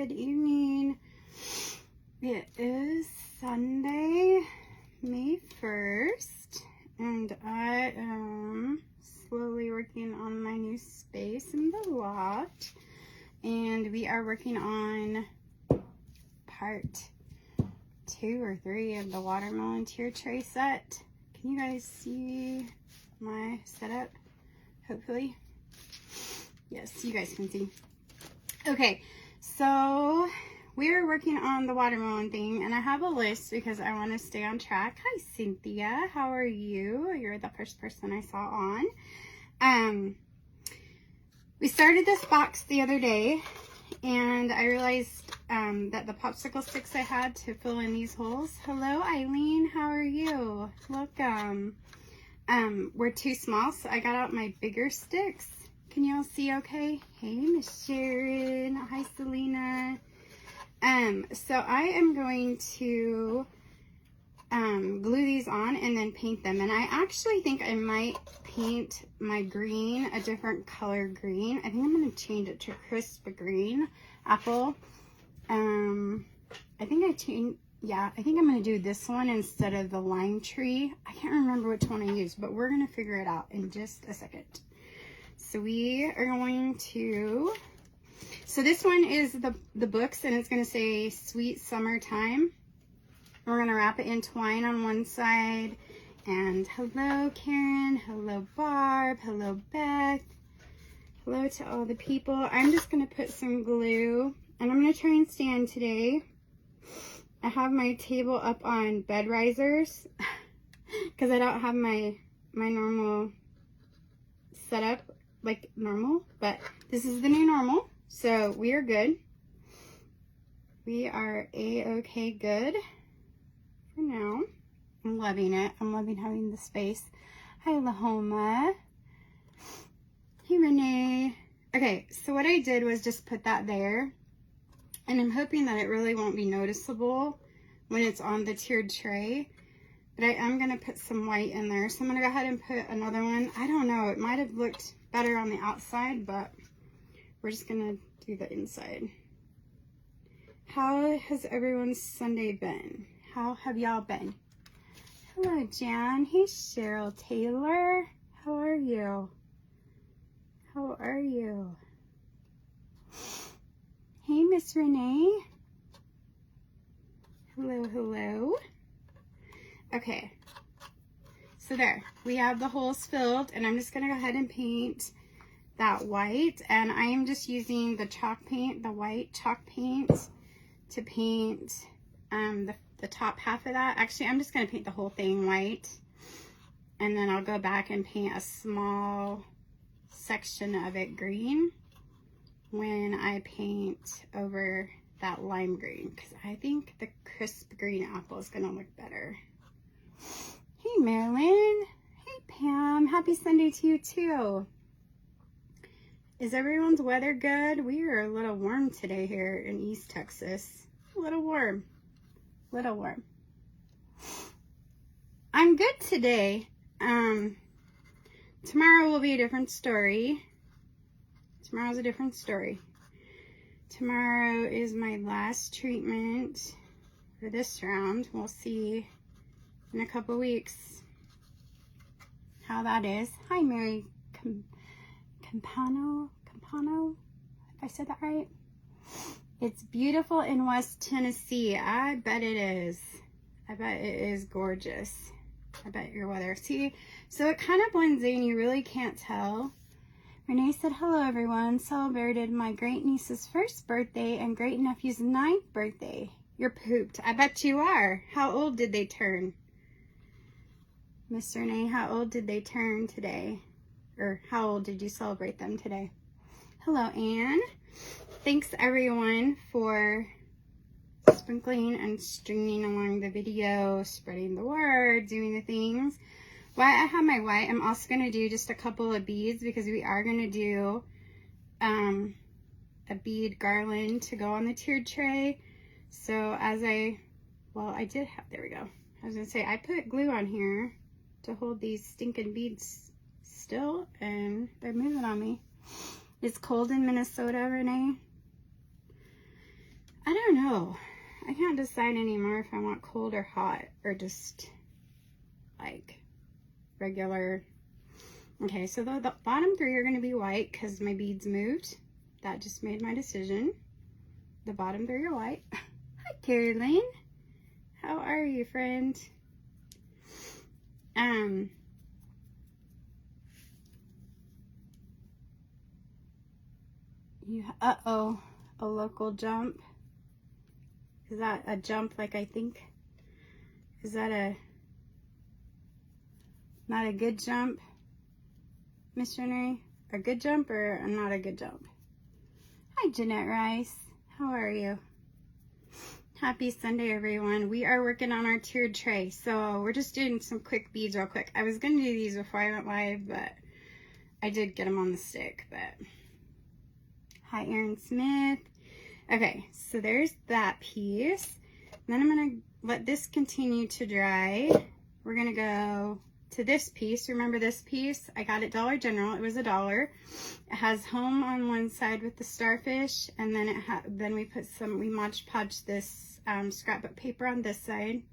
Good evening. It is Sunday, May 1st, and I am slowly working on my new space in the loft, and we are working on part 2 or 3 of the watermelon tier tray set. Can you guys see my setup? Hopefully. Yes, you guys can see. Okay, so we're working on the watermelon thing, and I have a list because I want to stay on track. Hi, Cynthia. How are you? You're the first person I saw on. We started this box the other day, and I realized that the popsicle sticks I had to fill in these holes. Hello, Eileen. How are you? Welcome. Were too small, so I got out my bigger sticks. Can y'all see okay? Hey, Miss Sharon. Hi, Selena. So I am going to glue these on and then paint them. And I actually think I might paint my green a different color green. I think I'm going to change it to crisp green apple. I think I'm going to do this one instead of the lime tree. I can't remember which one I used, but we're going to figure it out in just a second. So we are going to, so this one is the books, and it's going to say Sweet Summertime. We're going to wrap it in twine on one side. And hello, Karen. Hello, Barb. Hello, Beth. Hello to all the people. I'm just going to put some glue, and I'm going to try and stand today. I have my table up on bed risers because I don't have my normal setup like normal, but this is the new normal, so we are good. We are a-okay good for now. I'm loving it. I'm loving having the space. Hi, Lahoma. Hey, Renee. Okay, so what I did was just put that there, and I'm hoping that it really won't be noticeable when it's on the tiered tray. But I am going to put some white in there. So I'm going to go ahead and put another one. I don't know. It might have looked better on the outside, but we're just going to do the inside. How has everyone's Sunday been? How have y'all been? Hello, Jan. Hey, Cheryl Taylor. How are you? How are you? Hey, Miss Renee. Hello, hello. Okay, so there, we have the holes filled, and I'm just going to go ahead and paint that white, and I am just using the chalk paint, the white chalk paint, to paint the top half of that. Actually, I'm just going to paint the whole thing white, and then I'll go back and paint a small section of it green when I paint over that lime green, because I think the crisp green apple is going to look better. Hey, Marilyn. Hey, Pam. Happy Sunday to you, too. Is everyone's weather good? We are a little warm today here in East Texas. A little warm. Little warm. I'm good today. Tomorrow will be a different story. Tomorrow's a different story. Tomorrow is my last treatment for this round. We'll see in a couple weeks how that is. Hi, Mary Campano, if I said that right. It's beautiful in West Tennessee. I bet it is. I bet it is gorgeous. I bet your weather. See, so it kind of blends in. You really can't tell. Renee said, hello, everyone. Celebrated my great niece's 1st birthday and great nephew's 9th birthday. You're pooped. I bet you are. How old did they turn? Miss Renee, how old did they turn today? Or how old did you celebrate them today? Hello, Anne. Thanks, everyone, for sprinkling and stringing along the video, spreading the word, doing the things. While I have my white, I'm also going to do just a couple of beads, because we are going to do a bead garland to go on the tiered tray. So as I did have, there we go. I was going to say, I put glue on here to hold these stinking beads still, and they're moving on me. It's cold in Minnesota, Renee. I don't know. I can't decide anymore if I want cold or hot or just like regular. Okay, so the bottom 3 are going to be white because my beads moved. That just made my decision. The bottom 3 are white. Hi, Caroline. How are you, friend? Uh-oh, a local jump. Is that a jump like I think? Is that not a good jump, missionary? A good jump or not a good jump? Hi, Jeanette Rice. How are you? Happy Sunday, everyone. We are working on our tiered tray. So we're just doing some quick beads real quick. I was going to do these before I went live, but I did get them on the stick. But hi, Erin Smith. Okay, so there's that piece. Then I'm going to let this continue to dry. We're going to go to this piece. Remember this piece? I got it Dollar General. It was $1. It has home on one side with the starfish, and then we put we Mod Podge this scrapbook paper on this side.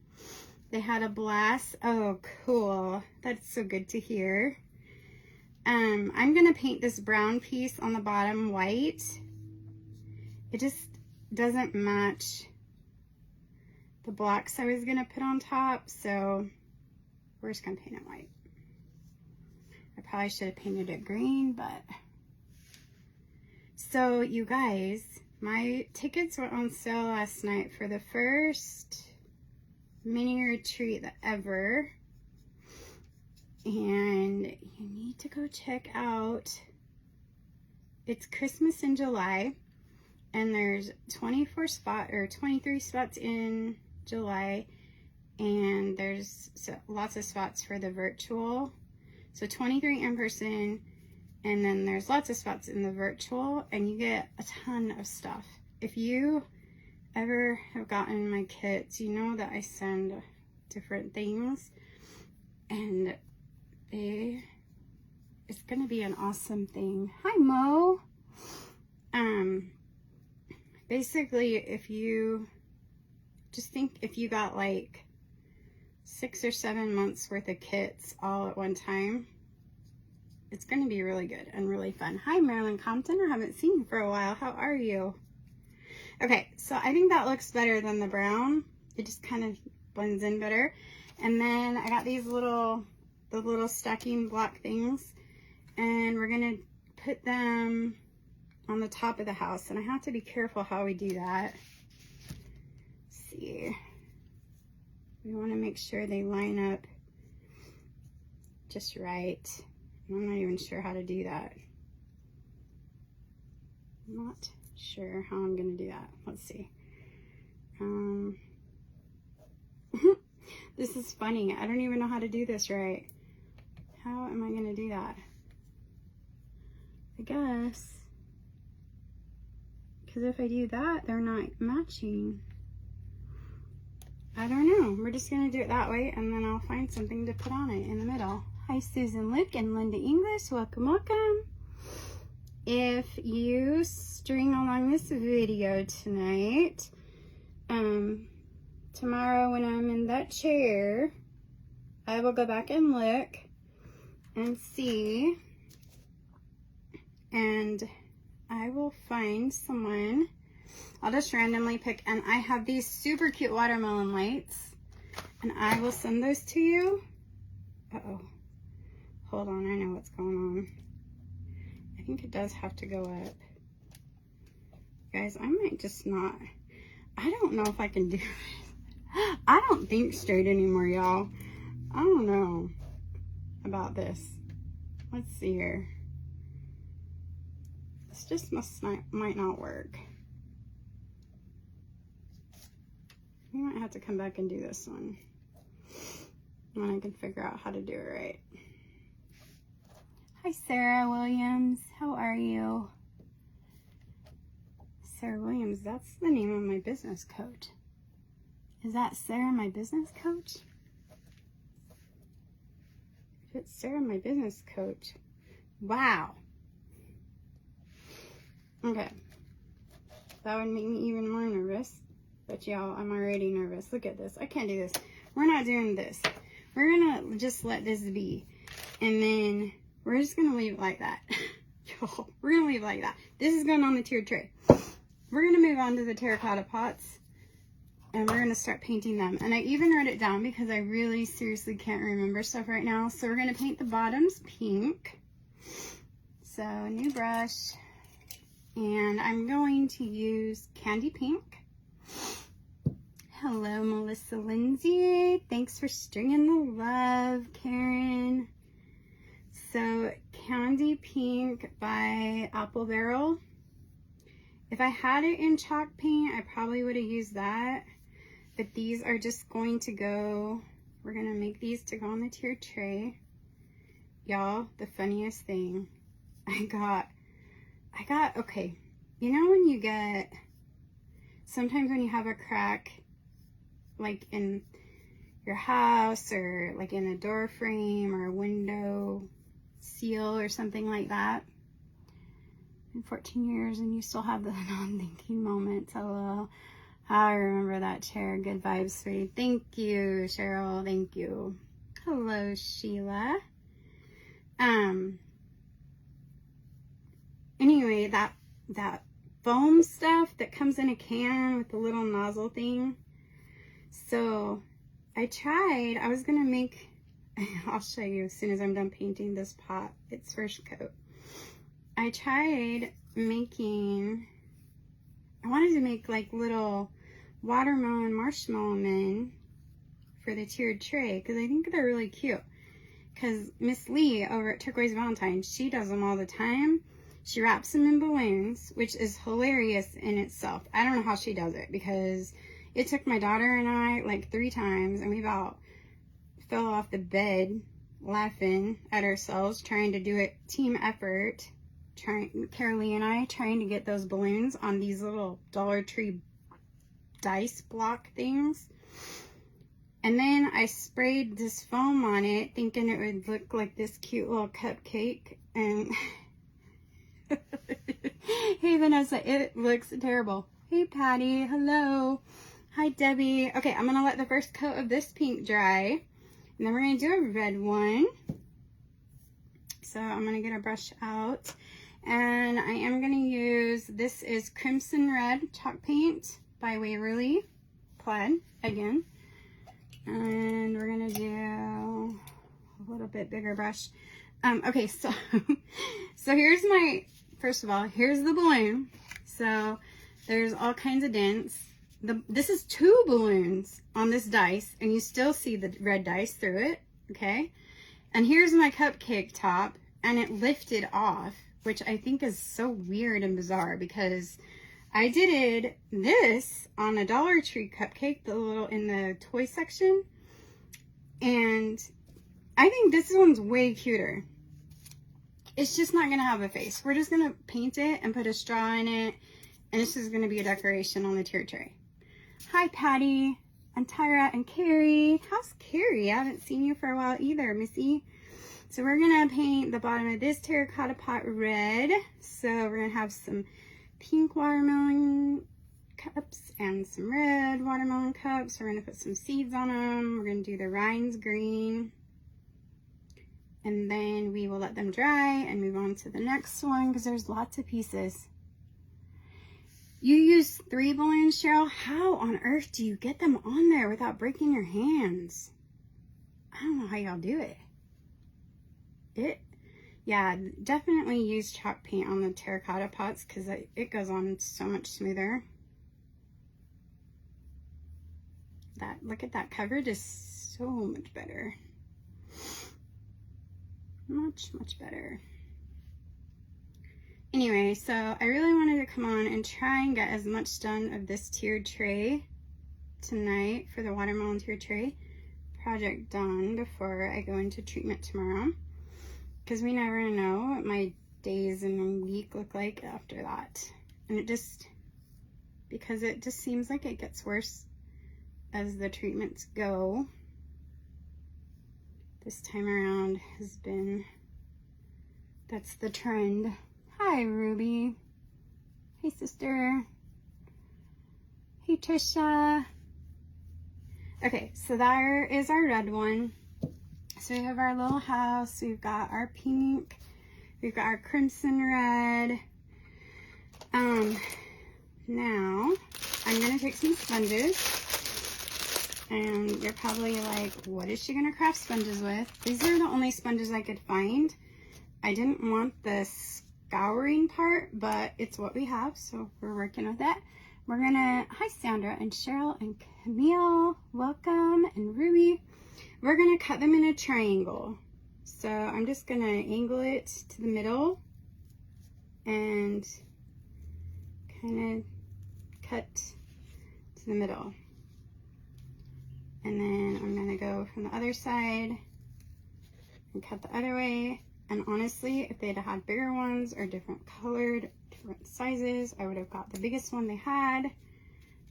They had a blast. Oh, cool. That's so good to hear. I'm gonna paint this brown piece on the bottom white. It just doesn't match the blocks I was gonna put on top, so we're just gonna paint it white. I probably should have painted it green, but. So you guys, my tickets went on sale last night for the first mini retreat ever. And you need to go check out, it's Christmas in July, and there's 23 spots in July. And there's lots of spots for the virtual. So 23 in person, and then there's lots of spots in the virtual, and you get a ton of stuff. If you ever have gotten my kits, you know that I send different things, and it's gonna be an awesome thing. Hi, Mo. Basically, if you got like 6 or 7 months worth of kits all at one time, it's going to be really good and really fun. Hi, Marilyn Compton. I haven't seen you for a while. How are you? Okay, so I think that looks better than the brown. It just kind of blends in better. And then I got these the little stacking block things, and we're going to put them on the top of the house. And I have to be careful how we do that. Let's see. We want to make sure they line up just right. I'm not even sure how to do that. I'm not sure how I'm going to do that. Let's see. This is funny. I don't even know how to do this right. How am I going to do that? I guess. Because if I do that, they're not matching. I don't know. We're just going to do it that way, and then I'll find something to put on it in the middle. Hi, Susan Luke and Linda English. Welcome, welcome. If you string along this video tonight, tomorrow when I'm in that chair, I will go back and look and see, and I will find someone. I'll just randomly pick, and I have these super cute watermelon lights, and I will send those to you. Uh-oh. Hold on, I know what's going on. I think it does have to go up. Guys, I might just not. I don't know if I can do it. I don't think straight anymore, y'all. I don't know about this. Let's see here. This just might not work. We might have to come back and do this one when I can figure out how to do it right. Hi, Sarah Williams. How are you? Sarah Williams, that's the name of my business coach. Is that Sarah, my business coach? If it's Sarah, my business coach. Wow. Okay. That would make me even more nervous. But y'all, I'm already nervous. Look at this. I can't do this. We're not doing this. We're gonna just let this be. And then we're just gonna leave it like that. Y'all, we're gonna leave it like that. This is going on the tiered tray. We're gonna move on to the terracotta pots. And we're gonna start painting them. And I even wrote it down because I really seriously can't remember stuff right now. So we're gonna paint the bottoms pink. So new brush. And I'm going to use candy pink. Hello, Melissa Lindsay. Thanks for stringing the love, Karen. So candy pink by Apple Barrel. If I had it in chalk paint, I probably would have used that. But these are just going to go, we're going to make these to go on the tiered tray. Y'all, the funniest thing, I got, okay, you know when you get, sometimes when you have a crack, like in your house or like in a door frame or a window seal or something like that, in 14 years and you still have the non-thinking moments. Hello. I remember that chair. Good vibes, sweetie. Thank you, Cheryl. Thank you. Hello, Sheila. Anyway, that foam stuff that comes in a can with the little nozzle thing. So I was gonna make, I'll show you as soon as I'm done painting this pot, its first coat. I tried making, I wanted to make like little watermelon marshmallow men for the tiered tray because I think they're really cute. Because Miss Lee over at Turquoise Valentine, she does them all the time. She wraps them in balloons, which is hilarious in itself. I don't know how she does it because it took my daughter and I like 3 times and we about fell off the bed laughing at ourselves trying to do it, team effort. Carolee and I trying to get those balloons on these little Dollar Tree dice block things. And then I sprayed this foam on it thinking it would look like this cute little cupcake. And hey Vanessa, it looks terrible. Hey Patty, hello. Hi Debbie. Okay, I'm gonna let the first coat of this pink dry. And then we're gonna do a red one. So I'm gonna get a brush out. And I am going to use, this is Crimson Red Chalk Paint by Waverly Plaid again. And we're going to do a little bit bigger brush. Okay, so here's my, first of all, here's the balloon. So there's all kinds of dents. This is 2 balloons on this dice, and you still see the red dice through it, okay? And here's my cupcake top, and it lifted off, which I think is so weird and bizarre because I did this on a Dollar Tree cupcake, the little in the toy section, and I think this one's way cuter. It's just not gonna have a face. We're just gonna paint it and put a straw in it, and it's just gonna be a decoration on the tiered tray. Hi Patty and Tyra and Carrie. How's Carrie? I haven't seen you for a while either, Missy. So we're going to paint the bottom of this terracotta pot red. So we're going to have some pink watermelon cups and some red watermelon cups. We're going to put some seeds on them. We're going to do the rinds green. And then we will let them dry and move on to the next one because there's lots of pieces. You use 3 balloons, Cheryl? How on earth do you get them on there without breaking your hands? I don't know how y'all do it. Yeah, definitely use chalk paint on the terracotta pots because it goes on so much smoother. Look at that coverage is so much better. Much better. Anyway, so I really wanted to come on and try and get as much done of this tiered tray tonight for the watermelon tiered tray project done before I go into treatment tomorrow. Because we never know what my days and week look like after that. And because it just seems like it gets worse as the treatments go. This time around has been, that's the trend. Hi, Ruby. Hey, sister. Hey, Trisha. Okay, so there is our red one. So we have our little house. We've got our pink. We've got our crimson red. Now I'm going to take some sponges. And you're probably like, what is she going to craft sponges with? These are the only sponges I could find. I didn't want the scouring part, but it's what we have, so we're working with it. We're going to, hi Sandra and Cheryl and Camille, welcome, and Ruby. We're going to cut them in a triangle. So I'm just going to angle it to the middle and kind of cut to the middle. And then I'm going to go from the other side and cut the other way. And honestly, if they'd had bigger ones or different colored, different sizes, I would have got the biggest one they had.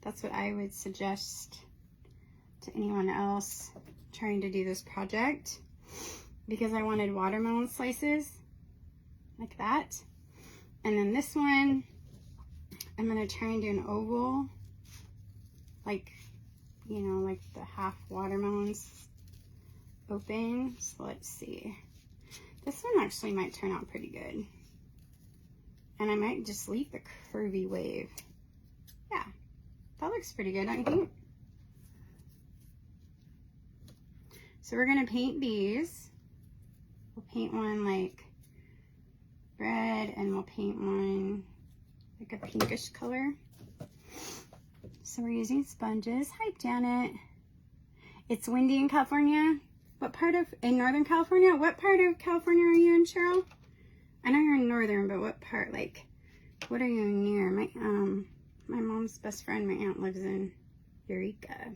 That's what I would suggest to anyone else trying to do this project, because I wanted watermelon slices like that. And then this one, I'm going to try and do an oval, like, you know, like the half watermelons open. So let's see. This one actually might turn out pretty good. And I might just leave the curvy wave. Yeah, that looks pretty good, don't you think? So we're gonna paint these. We'll paint one like red, and we'll paint one like a pinkish color. So we're using sponges. Hi, Janet. It's windy in California. What part of, in Northern California? What part of California are you in, Cheryl? I know you're in Northern, but what part? Like, what are you near? My mom's best friend, my aunt, lives in Eureka.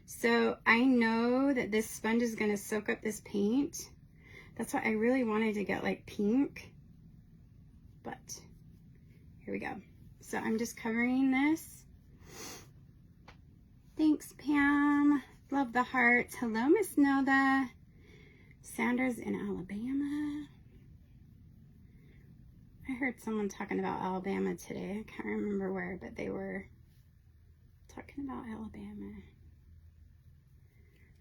So I know that this sponge is going to soak up this paint. That's why I really wanted to get like pink. But here we go. So I'm just covering this. Thanks, Pam. Love the hearts. Hello, Miss Nelda. Sandra's in Alabama. I heard someone talking about Alabama today. I can't remember where, but they were talking about Alabama.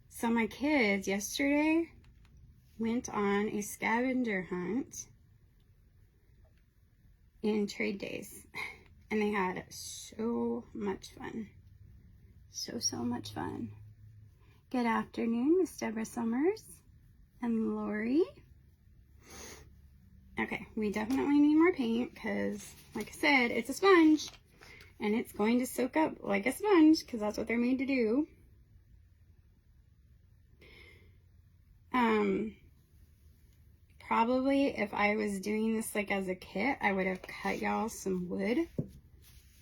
So my kids yesterday went on a scavenger hunt in trade days, and they had so much fun. So much fun. Good afternoon, Miss Deborah Summers and Lori. Okay, we definitely need more paint because, like I said, it's a sponge and it's going to soak up like a sponge because that's what they're made to do. Probably if I was doing this like as a kit, I would have cut y'all some wood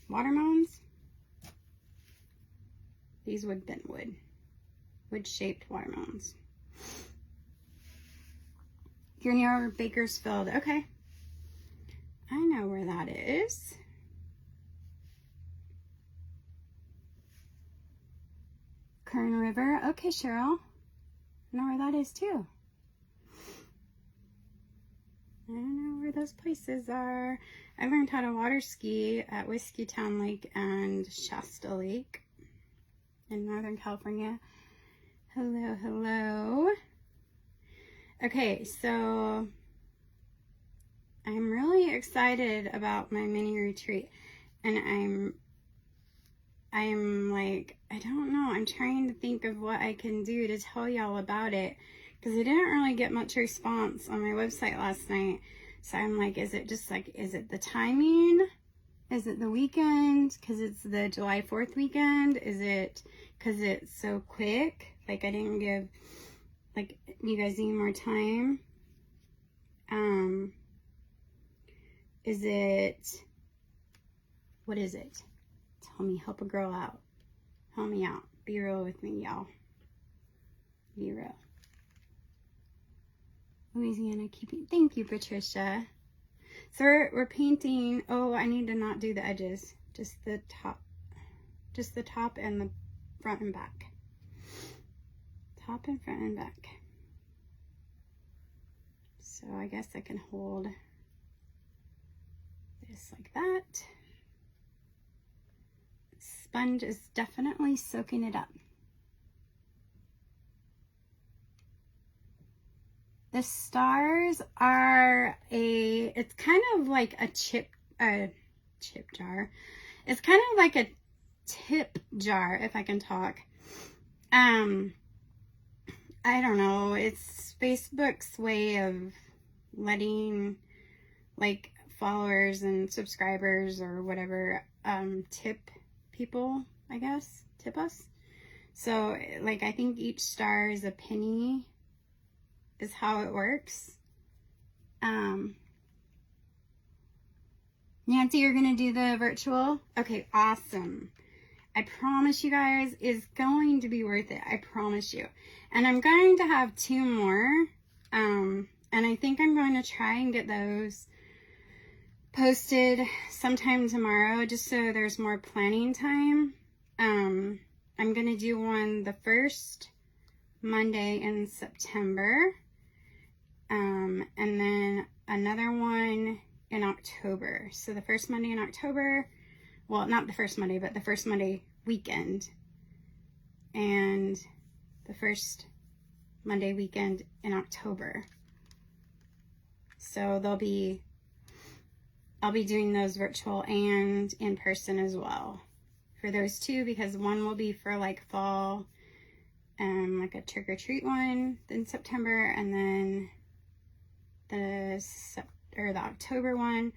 watermelons. These would have been wood-shaped watermelons. You're near Bakersfield. Okay. I know where that is. Kern River. Okay, Cheryl. I know where that is too. I don't know where those places are. I learned how to water ski at Whiskey Town Lake and Shasta Lake in Northern California. Hello, hello. Okay, so I'm really excited about my mini retreat, and I'm like, I don't know, I'm trying to think of what I can do to tell y'all about it, because I didn't really get much response on my website last night. So I'm like, is it just like, is it the timing? Is it the weekend? Because it's the July 4th weekend? Is it because it's so quick? Like, I didn't give, like, you guys need more time? Is it, what is it? Tell me, help a girl out. Help me out. Be real with me, y'all. Be real. Louisiana keeping, thank you, Patricia. So we're painting, oh, I need to not do the edges, just the top and the front and back. Top and front and back. So I guess I can hold this like that. Let's sponge is definitely soaking it up. The stars are it's kind of like a chip jar. It's kind of like a tip jar, if I can talk. I don't know. It's Facebook's way of letting like followers and subscribers or whatever tip people, I guess, tip us. So like I think each star is a penny is how it works. Nancy, you're gonna do the virtual? Okay, awesome. I promise you guys, it's going to be worth it. I promise you. And I'm going to have 2 more. And I think I'm going to try and get those posted sometime tomorrow, just so there's more planning time. I'm going to do one the first Monday in September. And then another one in October. So the first Monday in October, well, not the first Monday, but the first Monday weekend. And the first Monday weekend in October. So I'll be doing those virtual and in person as well for those 2, because one will be for like fall, like a trick-or-treat one in September, and then the October one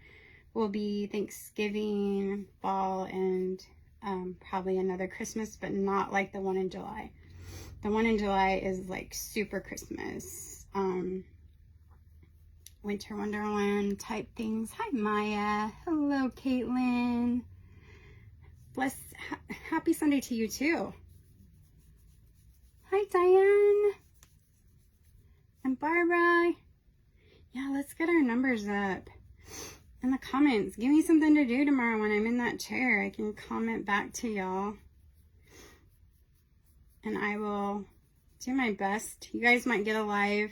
will be Thanksgiving, fall, and probably another Christmas, but not like the one in July. The one in July is like super Christmas, Winter Wonderland type things. Hi, Maya. Hello, Caitlin. Happy Sunday to you too. Hi, Diane. And Barbara. Yeah, let's get our numbers up. In the comments, give me something to do tomorrow when I'm in that chair. I can comment back to y'all. And I will do my best. You guys might get a live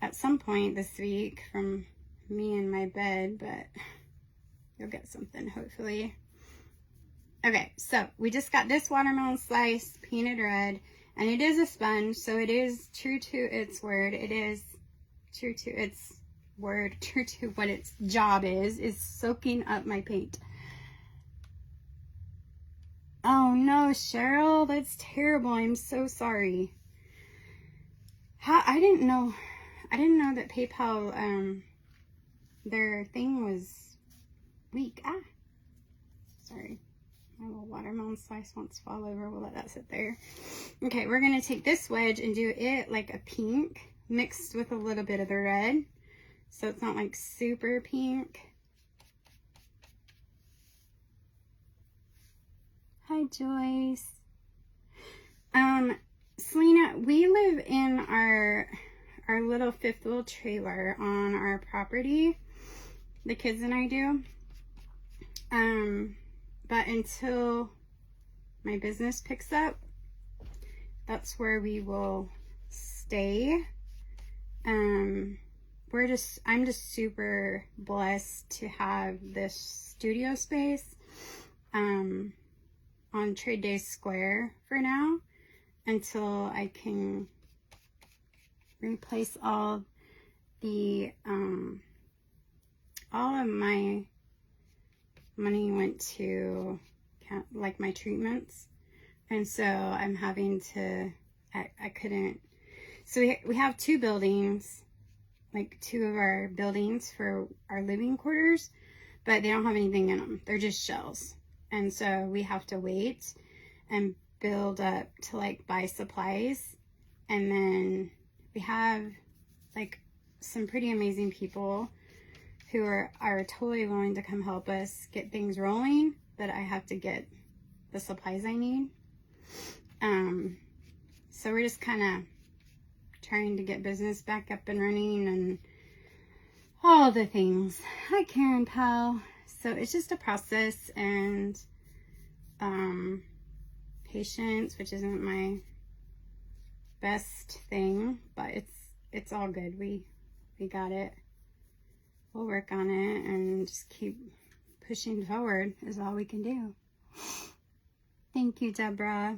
at some point this week from me in my bed, but you'll get something hopefully. Okay, so we just got this watermelon slice painted red, and it is a sponge, so it is true to its word. It is true to its word, true to what its job is soaking up my paint. Oh no, Cheryl, that's terrible. I'm so sorry. I didn't know that PayPal, their thing was weak. Sorry. My little watermelon slice wants to fall over. We'll let that sit there. Okay, we're going to take this wedge and do it like a pink mixed with a little bit of the red. So it's not like super pink. Hi, Joyce. Selena, we live in our little 5th wheel trailer on our property. The kids and I do. But until my business picks up, that's where we will stay. I'm just super blessed to have this studio space on Trade Day Square for now, until I can replace all of my money went to like my treatments, and so I'm having to, I couldn't, so we have 2 buildings, like 2 of our buildings for our living quarters, but they don't have anything in them. They're just shells. And so we have to wait and build up to like buy supplies. And then we have like some pretty amazing people who are totally willing to come help us get things rolling, but I have to get the supplies I need. So we're just kind of trying to get business back up and running and all the things. Hi, Karen Pal. So it's just a process, and patience, which isn't my best thing, but it's all good. We got it. We'll work on it and just keep pushing forward is all we can do. Thank you, Deborah.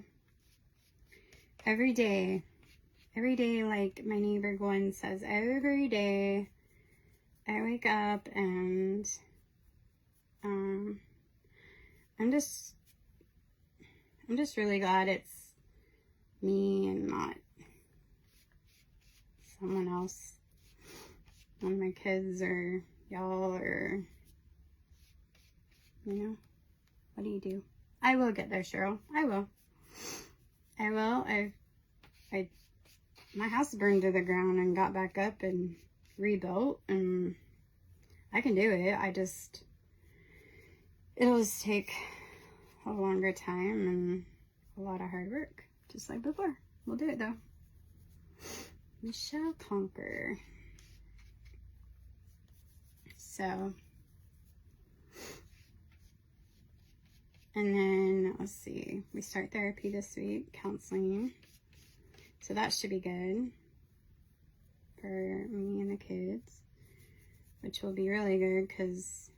Every day, like my neighbor Gwen says, every day I wake up and I'm just really glad it's me and not someone else, one of my kids or y'all, or, you know, what do you do? I will get there, Cheryl. I will. My house burned to the ground and got back up and rebuilt, and I can do it. It'll just take a longer time and a lot of hard work, just like before. We'll do it though. Michelle Conquer. So, and then let's see, we start therapy this week, counseling. So that should be good for me and the kids, which will be really good because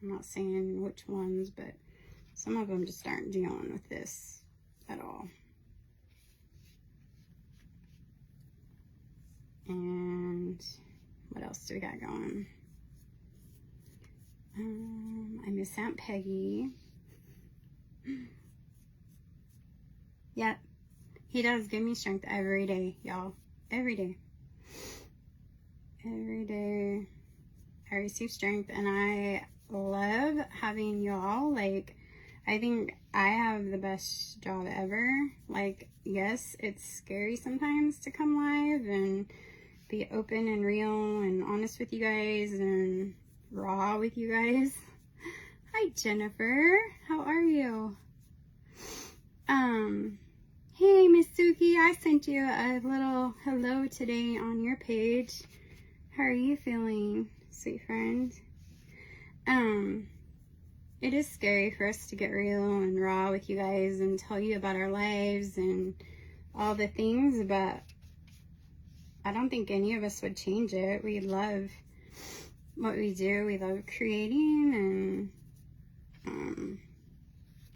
I'm not saying which ones, but some of them just aren't dealing with this at all. And what else do we got going? I miss Aunt Peggy. Yep, he does give me strength every day, y'all. Every day. Every day I receive strength, and I love having y'all. Like, I think I have the best job ever. Like, yes, it's scary sometimes to come live and be open and real and honest with you guys and raw with you guys. Hi, Jennifer. How are you? Hey, Miss Suki. I sent you a little hello today on your page. How are you feeling, sweet friend? It is scary for us to get real and raw with you guys and tell you about our lives and all the things, but I don't think any of us would change it. We love what we do. We love creating, and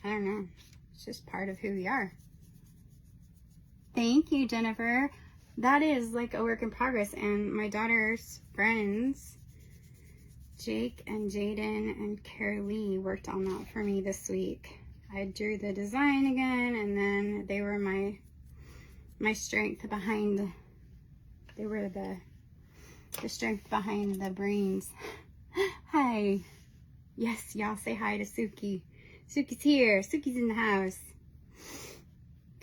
I don't know. It's just part of who we are. Thank you, Jennifer. That is like a work in progress, and my daughter's friends, Jake and Jaden and Carolee, worked on that for me this week. I drew the design again, and then they were my strength behind. They were the strength behind the brains. Hi. Yes, y'all say hi to Suki. Suki's here. Suki's in the house.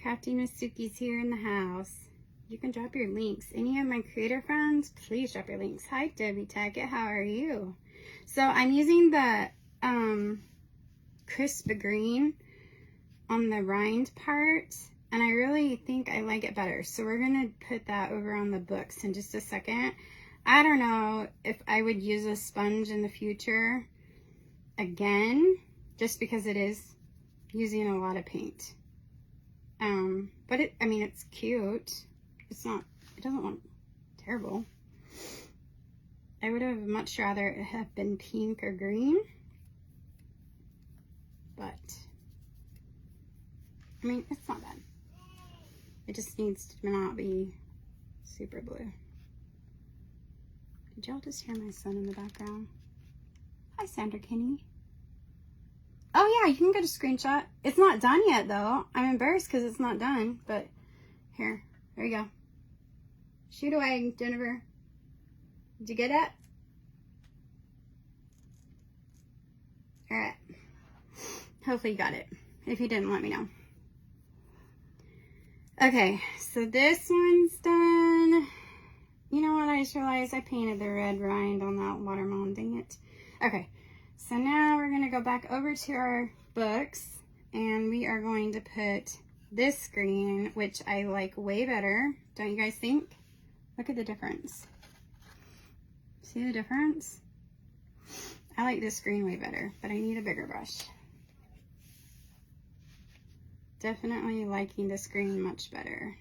Crafting with Suki's here in the house. You can drop your links. Any of my creator friends, please drop your links. Hi, Debbie Tackett. How are you? So I'm using the crisp green on the rind part, and I really think I like it better. So we're going to put that over on the books in just a second. I don't know if I would use a sponge in the future again, just because it is using a lot of paint. But it's cute. It doesn't look terrible. I would have much rather it have been pink or green, but it's not bad. It just needs to not be super blue. Did y'all just hear my son in the background? Hi, Sandra Kinney. Oh yeah, you can get a screenshot. It's not done yet though. I'm embarrassed because it's not done, but here, there you go. Shoot away, Jennifer. Did you get it? All right. Hopefully you got it. If you didn't, let me know. Okay, so this one's done. You know what? I just realized I painted the red rind on that watermelon. Dang it. Okay, so now we're going to go back over to our books, and we are going to put this green, which I like way better. Don't you guys think? Look at the difference. See the difference? I like this green way better, but I need a bigger brush. Definitely liking this green much better.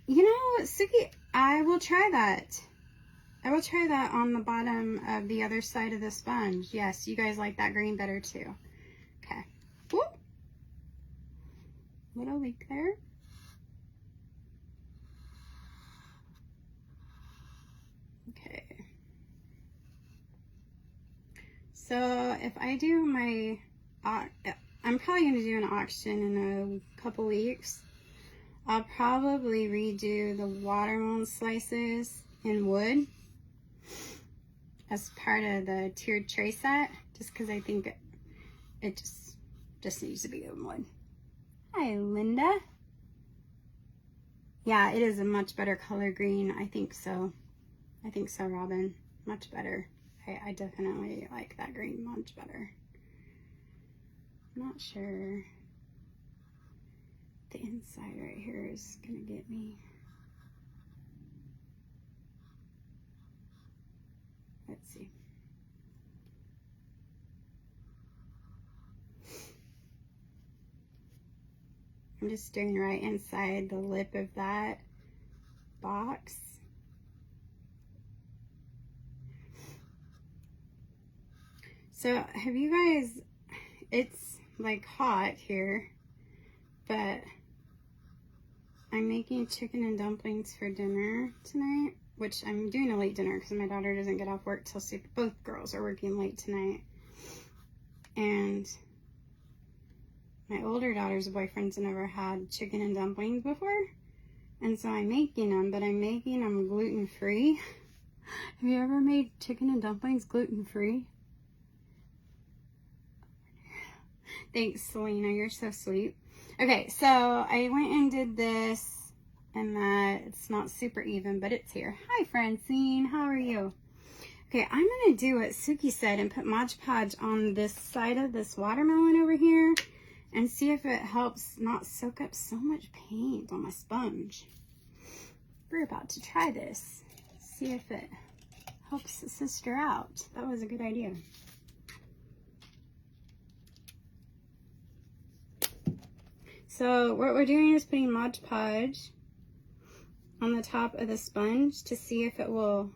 You know, Suki, I will try that. I will try that on the bottom of the other side of the sponge. Yes, you guys like that green better too. Okay. Whoop. Little leak there. Okay. So if I do my, I'm probably going to do an auction in a couple weeks. I'll probably redo the watermelon slices in wood as part of the tiered tray set, just because I think it just needs to be in wood. Hi, Linda. Yeah, it is a much better color green. I think so. I think so, Robin. Much better. I definitely like that green much better. I'm not sure. The inside right here is gonna get me. Let's see. I'm just doing right inside the lip of that box. So have you guys, it's like hot here, but I'm making chicken and dumplings for dinner tonight, which I'm doing a late dinner because my daughter doesn't get off work till super. Both girls are working late tonight. And my older daughter's boyfriend's never had chicken and dumplings before. And so I'm making them, but I'm making them gluten-free. Have you ever made chicken and dumplings gluten-free? Thanks, Selena. You're so sweet. Okay, so I went and did this, and that it's not super even, but it's here. Hi, Francine. How are you? Okay, I'm going to do what Suki said and put Mod Podge on this side of this watermelon over here and see if it helps not soak up so much paint on my sponge. We're about to try this. See if it helps the sister out. That was a good idea. So what we're doing is putting Mod Podge on the top of the sponge to see if it will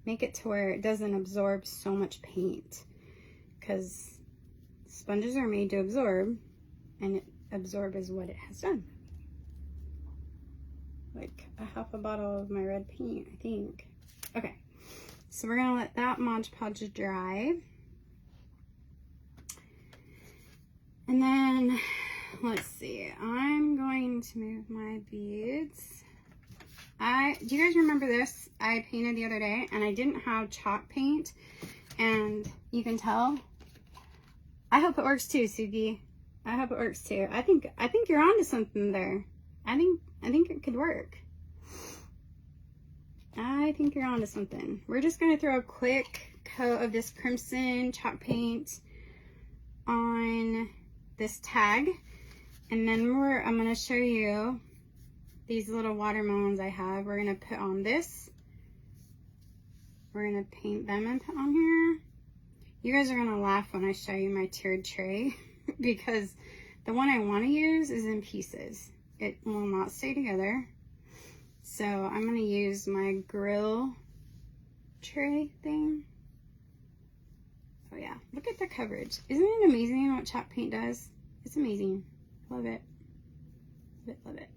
make it to where it doesn't absorb so much paint, because sponges are made to absorb, and absorb is what it has done. Like a half a bottle of my red paint, I think. Okay, so we're gonna let that Mod Podge dry, and then let's see, I'm going to move my beads. Do you guys remember this? I painted the other day and I didn't have chalk paint, and you can tell. I hope it works too, Suki. I hope it works too. I think you're onto something there. I think it could work. I think you're onto something. We're just gonna throw a quick coat of this crimson chalk paint on this tag. And then I'm going to show you these little watermelons I have. We're going to put on this. We're going to paint them and put on here. You guys are going to laugh when I show you my tiered tray because the one I want to use is in pieces. It will not stay together. So I'm going to use my grill tray thing. Oh yeah, look at the coverage. Isn't it amazing what chalk paint does? It's amazing. Love it. Love it, love it.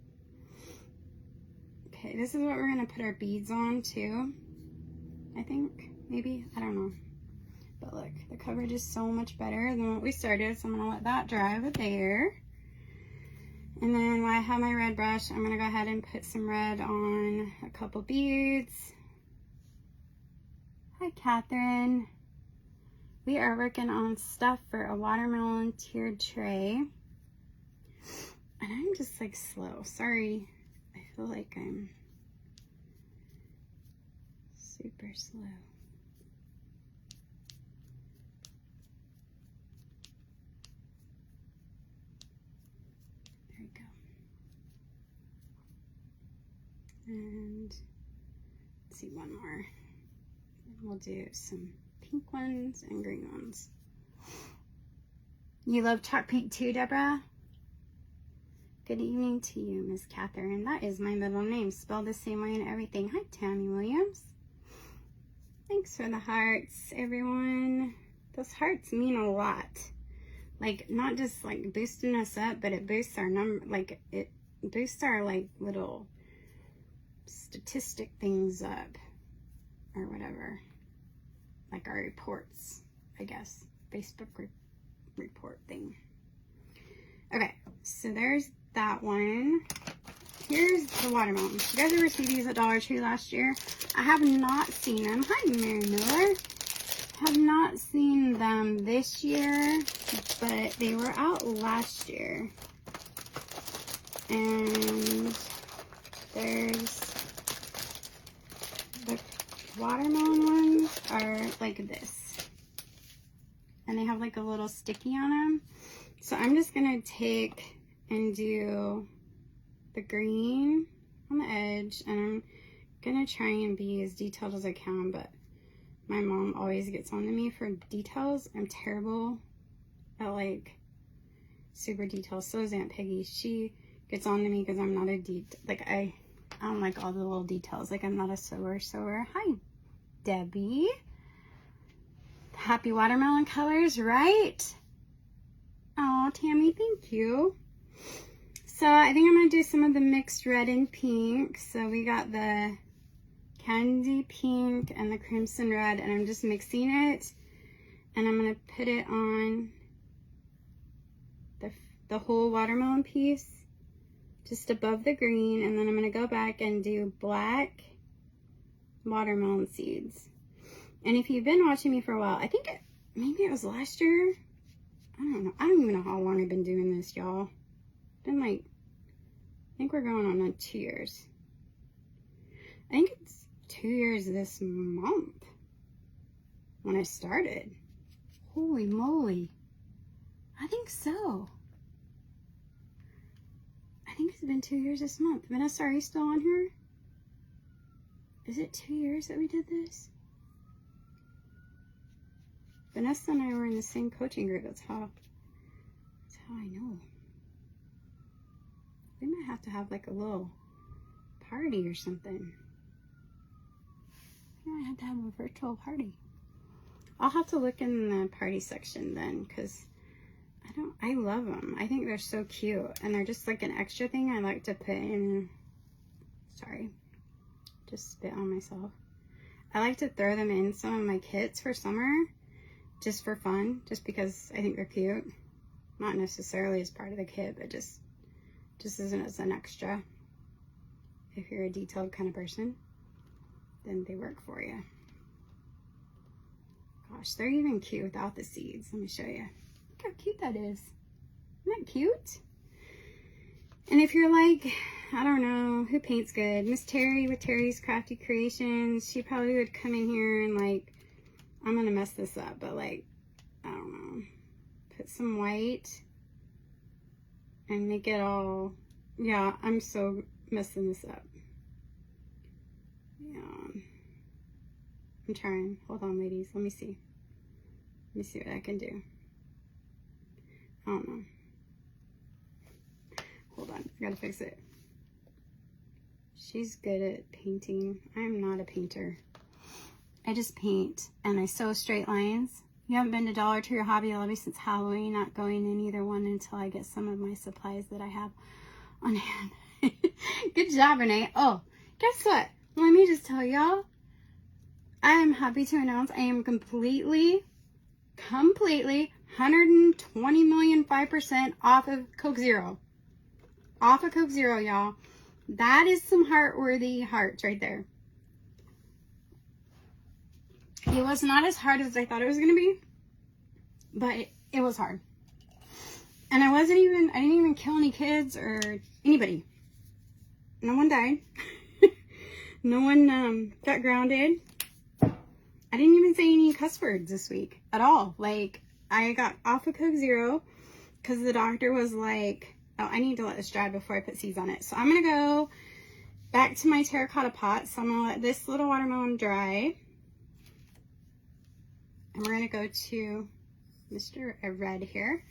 Okay, this is what we're going to put our beads on too. I think, maybe, I don't know. But look, the coverage is so much better than what we started, so I'm going to let that dry over there. And then when I have my red brush, I'm going to go ahead and put some red on a couple beads. Hi, Catherine. We are working on stuff for a watermelon tiered tray. And I'm just like slow. Sorry. I feel like I'm super slow. There we go. And let's see, one more. We'll do some pink ones and green ones. You love chalk paint too, Deborah? Good evening to you, Miss Catherine. That is my middle name, spelled the same way and everything. Hi, Tammy Williams. Thanks for the hearts, everyone. Those hearts mean a lot. Like, not just like boosting us up, but it boosts our number, like it boosts our like little statistic things up or whatever. Like our reports, I guess. Facebook report thing. Okay, so there's that one. Here's the watermelon. You guys ever see these at Dollar Tree last year? I have not seen them. Hi, Mary Miller. Have not seen them this year, but they were out last year. And there's the watermelon ones are like this. And they have like a little sticky on them. So I'm just going to take and do the green on the edge, and I'm gonna try and be as detailed as I can, but my mom always gets on to me for details. I'm terrible at like super details. So is Aunt Peggy. She gets on to me because I'm not a I don't like all the little details. Like, I'm not a sewer. Hi, Debbie. Happy watermelon colors, right? Oh, Tammy, thank you. So I think I'm going to do some of the mixed red and pink. So we got the candy pink and the crimson red, and I'm just mixing it. And I'm going to put it on the whole watermelon piece just above the green. And then I'm going to go back and do black watermelon seeds. And if you've been watching me for a while, I think maybe it was last year. I don't know. I don't even know how long I've been doing this, y'all. Been like, I think we're going on 2 years. I think it's 2 years this month when I started. Holy moly. I think so. I think it's been 2 years this month. Vanessa, are you still on here? Is it 2 years that we did this? Vanessa and I were in the same coaching group. That's how I know. We might have to have like a little party or something. I might have to have a virtual party. I'll have to look in the party section then, because I love them. I think they're so cute, and they're just like an extra thing I like to put in. Sorry, just spit on myself. I like to throw them in some of my kits for summer, just for fun, just because I think they're cute. Not necessarily as part of the kit, but just as an extra. If you're a detailed kind of person, then they work for you. Gosh, they're even cute without the seeds. Let me show you. Look how cute that is. Isn't that cute? And if you're like, I don't know, who paints good? Miss Terry with Terry's Crafty Creations, she probably would come in here and like, I'm gonna mess this up, but like, I don't know, put some white and make it all, yeah, I'm so messing this up. Yeah, I'm trying. Hold on, ladies. Let me see. Let me see what I can do. I don't know. Hold on. I gotta fix it. She's good at painting. I'm not a painter. I just paint and I sew straight lines. You haven't been to Dollar Tree or Hobby Lobby since Halloween. Not going in either one until I get some of my supplies that I have on hand. Good job, Renee. Oh, guess what? Let me just tell y'all, I am happy to announce I am completely 120,000,005% off of Coke Zero. Off of Coke Zero, y'all. That is some heart-worthy hearts right there. It was not as hard as I thought it was going to be, but it was hard. And I didn't even kill any kids or anybody. No one died. No one got grounded. I didn't even say any cuss words this week at all. Like, I got off of Coke Zero because the doctor was like, oh, I need to let this dry before I put seeds on it. So I'm going to go back to my terracotta pot. So I'm going to let this little watermelon dry. And we're going to go to Mr. Red here.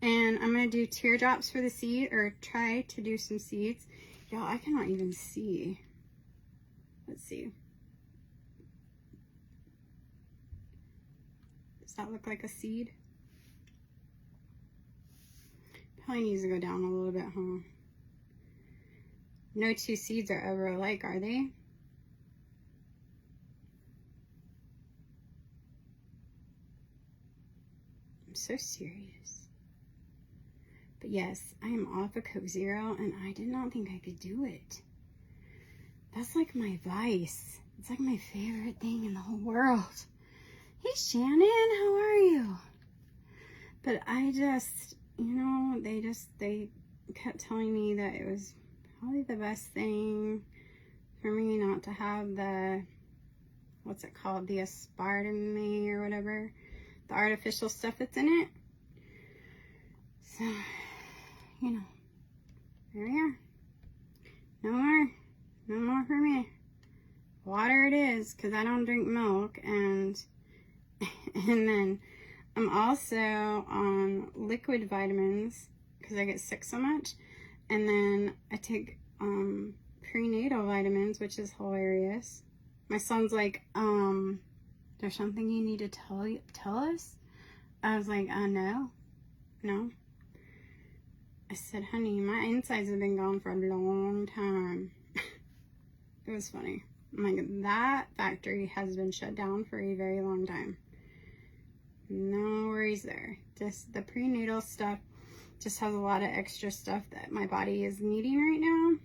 And I'm going to do teardrops for the seed, or try to do some seeds. Y'all, I cannot even see. Let's see. Does that look like a seed? Probably needs to go down a little bit, huh? No two seeds are ever alike, are they? I'm so serious. But yes, I am off of Coke Zero, and I did not think I could do it. That's like my vice. It's like my favorite thing in the whole world. Hey, Shannon, how are you? But I just, you know, they kept telling me that it was probably the best thing for me not to have the, what's it called, the aspartame or whatever, the artificial stuff that's in it. So, you know, there we are. No more for me. Water it is, because I don't drink milk. And then I'm also on liquid vitamins because I get sick so much. And then I take prenatal vitamins, which is hilarious. My son's like, there's something you need to tell us? I was like, no. I said, honey, my insides have been gone for a long time. It was funny. I'm like, that factory has been shut down for a very long time. No worries there. Just the prenatal stuff just has a lot of extra stuff that my body is needing right now.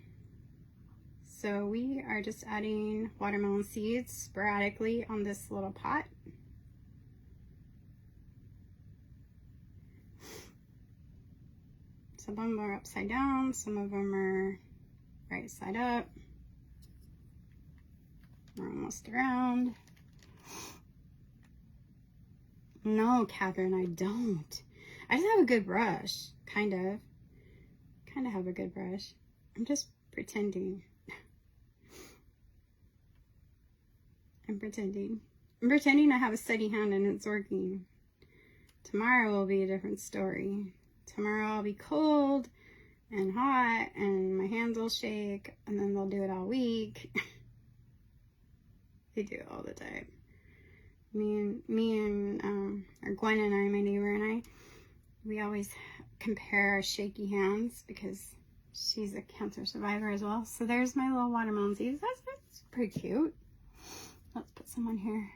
So we are just adding watermelon seeds sporadically on this little pot. Some of them are upside down, some of them are right side up. We're almost around. No, Catherine, I don't. I just have a good brush, kind of have a good brush. I'm just pretending. I'm pretending I have a steady hand and it's working. Tomorrow will be a different story. Tomorrow I'll be cold and hot and my hands will shake, and then they'll do it all week. They do it all the time. Or Gwen and I, my neighbor and I, we always compare our shaky hands because she's a cancer survivor as well. So there's my little watermelon seeds. That's pretty cute. Let's put some on here.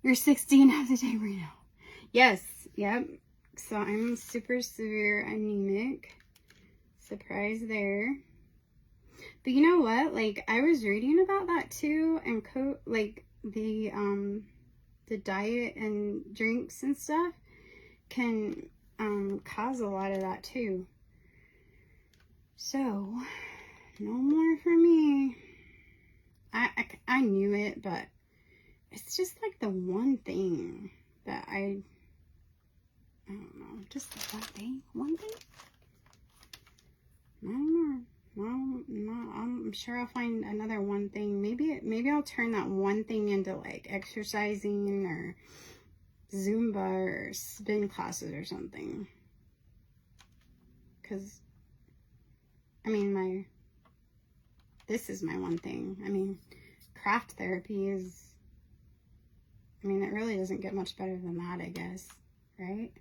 You're 16 of the day right now. Yes, yep. So I'm super severe anemic. Surprise there. But you know what? Like, I was reading about that too, and like the diet and drinks and stuff can cause a lot of that too. So no more for me. I knew it, but it's just like the one thing that I don't know, just the one thing. No more. No, I'm sure I'll find another one thing. Maybe I'll turn that one thing into like exercising or Zumba or spin classes or something. Because, I mean, this is my one thing. I mean, craft therapy is, I mean, it really doesn't get much better than that, I guess, right?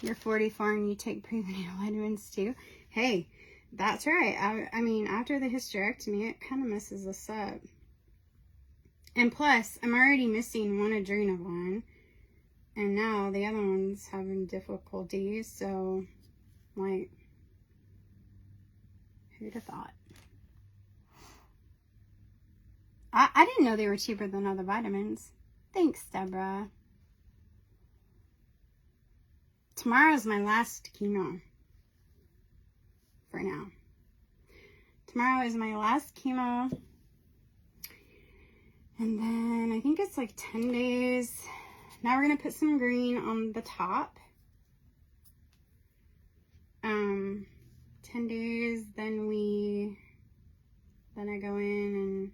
You're 44 and you take prenatal vitamins too? Hey, that's right. I mean, after the hysterectomy, it kind of messes us up. And plus, I'm already missing one adrenal gland. And now the other one's having difficulties. So, like, who'd have thought? I didn't know they were cheaper than other vitamins. Thanks, Deborah. Tomorrow's my last chemo. For now. Tomorrow is my last chemo. And then I think it's like 10 days. Now we're going to put some green on the top. 10 days, then I go in and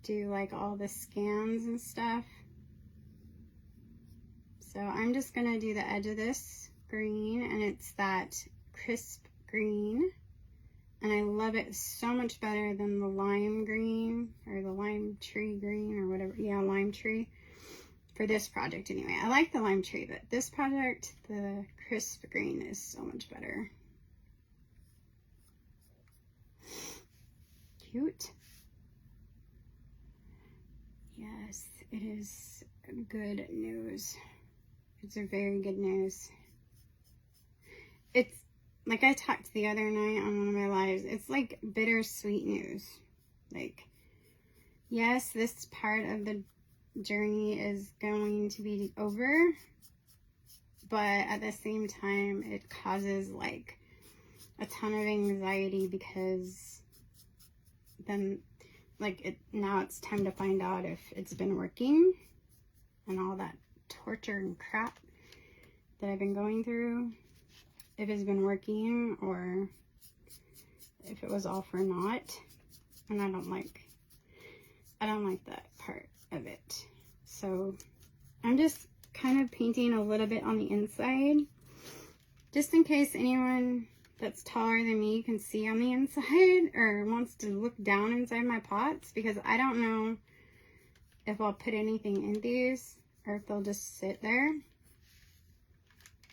do like all the scans and stuff. So I'm just going to do the edge of this green, and it's that crisp green. And I love it so much better than the lime green, or the lime tree green, or whatever. Yeah, lime tree. For this project anyway. I like the lime tree, but this project, the crisp green is so much better. Cute. Yes, it is good news. It's a very good news. It's like I talked the other night on one of my lives. It's like bittersweet news. Like, yes, this part of the journey is going to be over, but at the same time, it causes like a ton of anxiety, because then now it's time to find out if it's been working, and all that torture and crap that I've been going through, if it's been working or if it was all for naught. And I don't like that part of it. So I'm just kind of painting a little bit on the inside, just in case anyone that's taller than me can see on the inside or wants to look down inside my pots, because I don't know if I'll put anything in these or if they'll just sit there.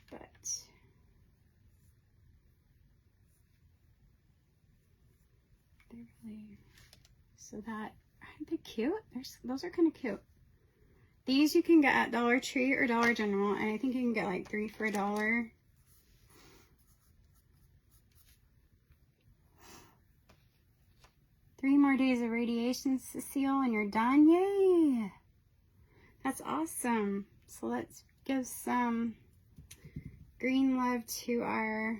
But they're really, so that, aren't they cute? Those are kind of cute. These you can get at Dollar Tree or Dollar General, and I think you can get like 3 for $1. Three more days of radiation, Cecile, and you're done. Yay! That's awesome. So let's give some green love to our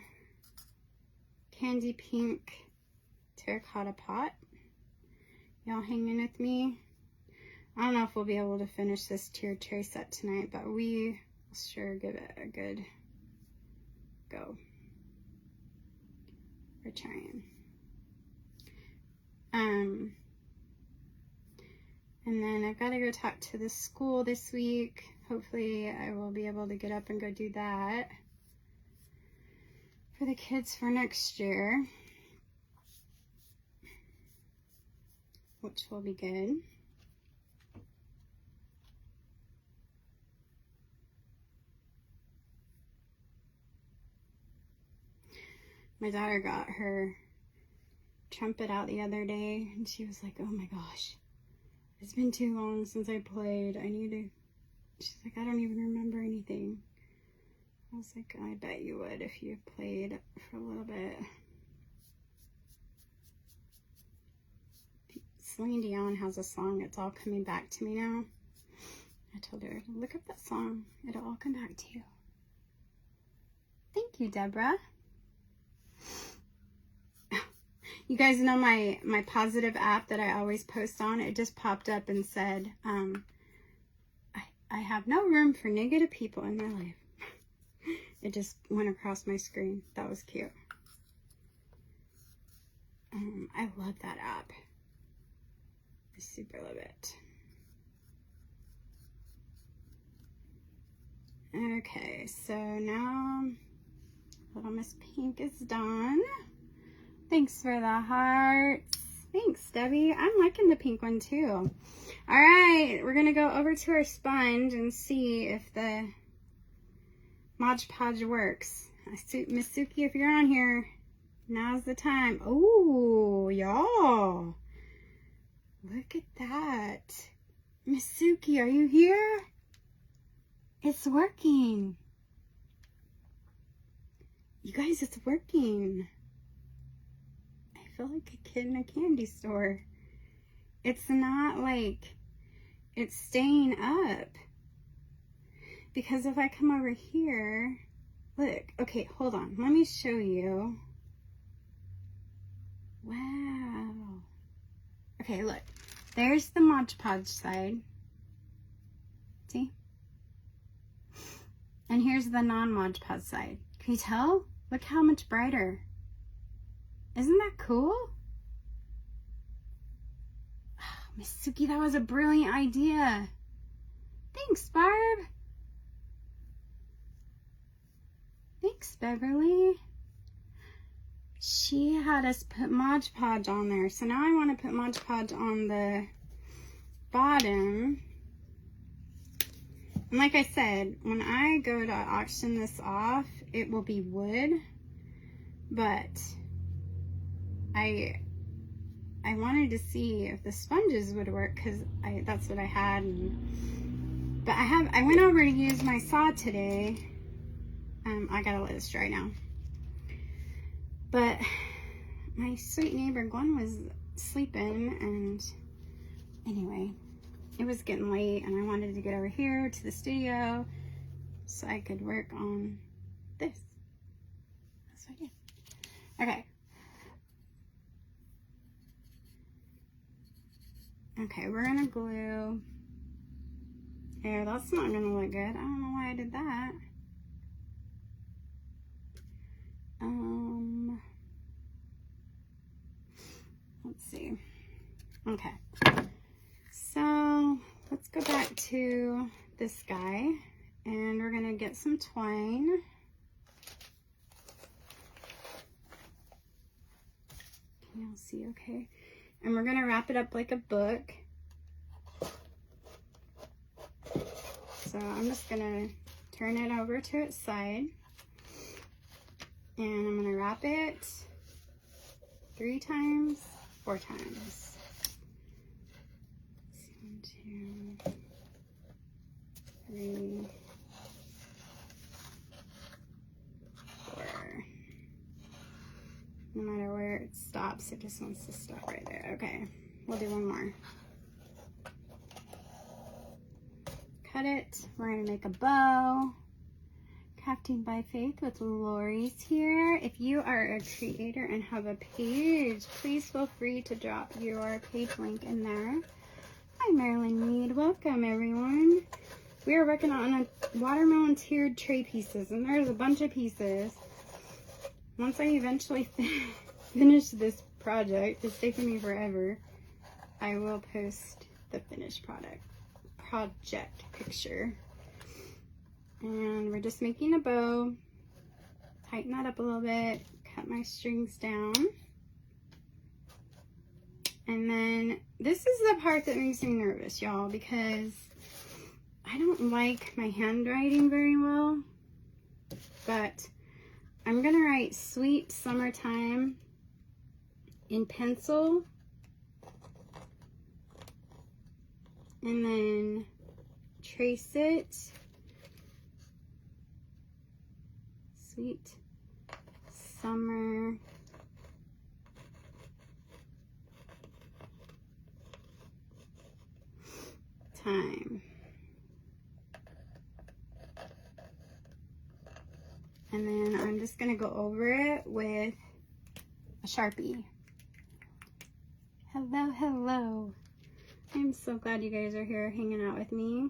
candy pink terracotta pot. Y'all hanging with me? I don't know if we'll be able to finish this tiered tray set tonight, but we will sure give it a good go. We're trying. And then I've got to go talk to the school this week. Hopefully I will be able to get up and go do that for the kids for next year, which will be good. My daughter got her trumpet out the other day, and she was like, oh my gosh, it's been too long since I played. She's like, I don't even remember anything. I was like, I bet you would if you played for a little bit. Celine Dion has a song, It's All Coming Back to Me Now. I told her, look up that song. It'll all come back to you. Thank you, Deborah. You guys know my positive app that I always post on? It just popped up and said, I have no room for negative people in my life. It just went across my screen. That was cute. I love that app. I super love it. Okay, so now Little Miss Pink is done. Thanks for the hearts. Thanks, Debbie. I'm liking the pink one too. All right, we're going to go over to our sponge and see if the Mod Podge works. Miss Suki, if you're on here, now's the time. Oh, y'all. Look at that. Miss Suki, are you here? It's working. You guys, it's working. I feel like a kid in a candy store. It's not like it's staying up. Because if I come over here, look, okay, hold on. Let me show you. Wow. Okay, look. There's the Mod Podge side. See? And here's the non-Mod Podge side. Can you tell? Look how much brighter. Isn't that cool? Oh, Miss Suki, that was a brilliant idea. Thanks, Barb. Thanks, Beverly. she had us put Mod Podge on there. So now I want to put Mod Podge on the bottom. And like I said, when I go to auction this off, it will be wood. But I wanted to see if the sponges would work, because that's what I had. But I went over to use my saw today. I gotta let this dry now. But my sweet neighbor Gwen was sleeping, and anyway, it was getting late, and I wanted to get over here to the studio so I could work on this. That's what I did. Okay. Okay, we're gonna glue. There, that's not gonna look good. I don't know why I did that. Let's see. Okay. So, let's go back to this guy, and we're gonna get some twine. Can y'all see okay? And we're gonna wrap it up like a book. So I'm just gonna turn it over to its side, and I'm gonna wrap it 3 times, 4 times. 1, 2, 3, 4. No matter where it stops, it just wants to stop right there. Okay, we'll do one more. Cut it. We're going to make a bow. Crafting by Faith with Lori's here. If you are a creator and have a page, please feel free to drop your page link in there. Hi, Marilyn Mead. Welcome, everyone. We are working on a watermelon tiered tray pieces, and there's a bunch of pieces. Once I eventually finish this project, it's taken me forever, I will post the finished project picture. And we're just making a bow. Tighten that up a little bit. Cut my strings down. And then this is the part that makes me nervous, y'all, because I don't like my handwriting very well. But I'm gonna write Sweet Summertime in pencil, and then trace it. Sweet Summer Time. And then I'm just going to go over it with a Sharpie. Hello, hello. I'm so glad you guys are here hanging out with me.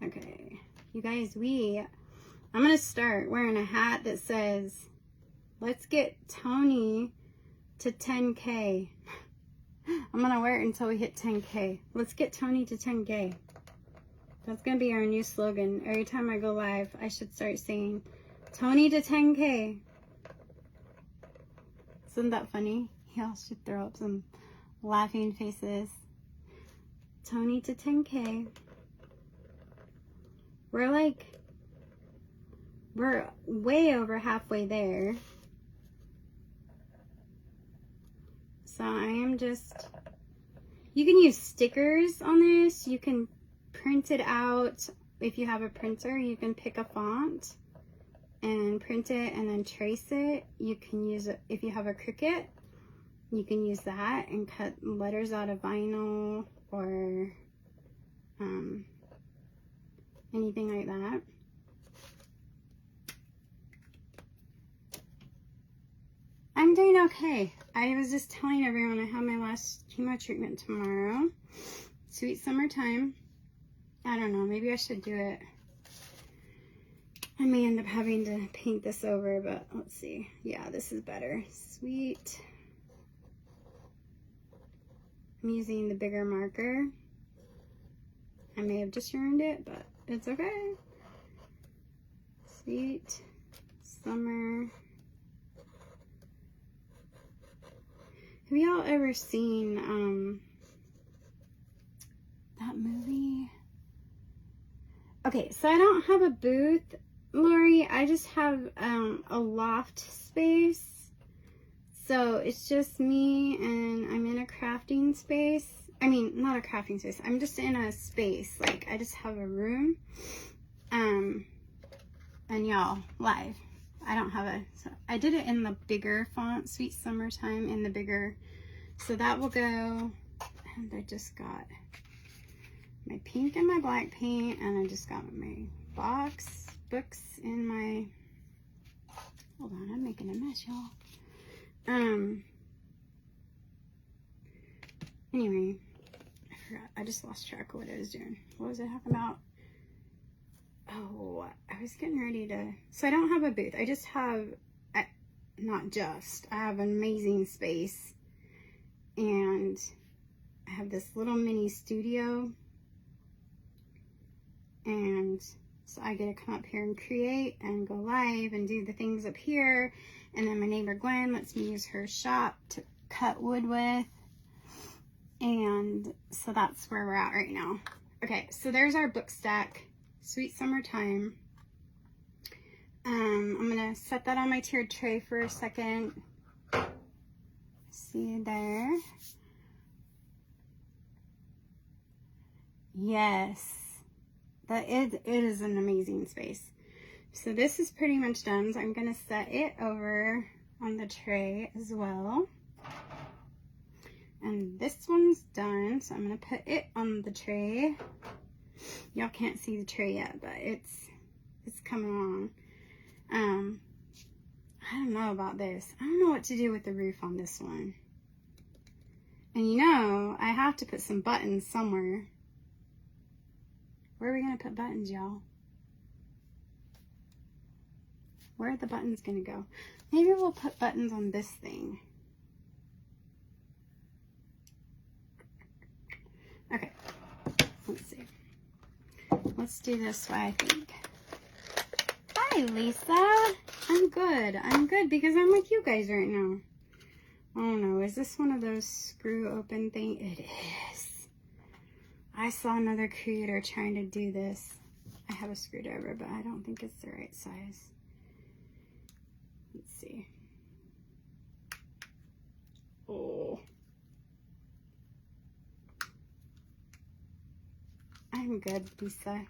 Okay, you guys, I'm going to start wearing a hat that says, let's get Tony to 10K. I'm going to wear it until we hit 10K. Let's get Tony to 10K. That's going to be our new slogan. Every time I go live, I should start saying, Tony to 10K. Isn't that funny? Y'all should throw up some laughing faces. Tony to 10K. We're way over halfway there. So I am just, you can use stickers on this. You can print it out. If you have a printer, you can pick a font and print it and then trace it. You can use it if you have a Cricut. You can use that and cut letters out of vinyl or anything like that. I'm doing okay. I was just telling everyone I have my last chemo treatment tomorrow. Sweet Summertime. I don't know, maybe I should do it. I may end up having to paint this over, but let's see. Yeah, this is better. Sweet. I'm using the bigger marker. I may have just ruined it, but it's okay. Sweet summer. Have y'all ever seen that movie? Okay, so I don't have a booth, Lori. I just have a loft space. So it's just me, and I'm in a crafting space. I mean, not a crafting space. I'm just in a space. Like, I just have a room. And y'all, live. I don't have a... So I did it in the bigger font, Sweet Summertime, in the bigger... So that will go... And I just got my pink and my black paint, and I just got my books in my... Hold on, I'm making a mess, y'all. Anyway, I forgot. I just lost track of what I was doing. What was I talking about? Oh, I was getting ready to... So I don't have a booth. I just have... Not just. I have an amazing space. And I have this little mini studio. And so I get to come up here and create and go live and do the things up here. And then my neighbor Gwen lets me use her shop to cut wood with. And so that's where we're at right now. Okay, so there's our book stack. Sweet Summertime. I'm gonna set that on my tiered tray for a second. See there? Yes. It is an amazing space. So this is pretty much done. So I'm going to set it over on the tray as well. And this one's done. So I'm going to put it on the tray. Y'all can't see the tray yet, but it's coming along. I don't know about this. I don't know what to do with the roof on this one. And you know, I have to put some buttons somewhere. Where are we going to put buttons, y'all? Where are the buttons going to go? Maybe we'll put buttons on this thing. Okay. Let's see. Let's do this way, I think. Hi, Lisa. I'm good. I'm good because I'm with you guys right now. Oh no, is this one of those screw open things? It is. I saw another creator trying to do this. I have a screwdriver, but I don't think it's the right size. Let's see. Oh. I'm good, Lisa.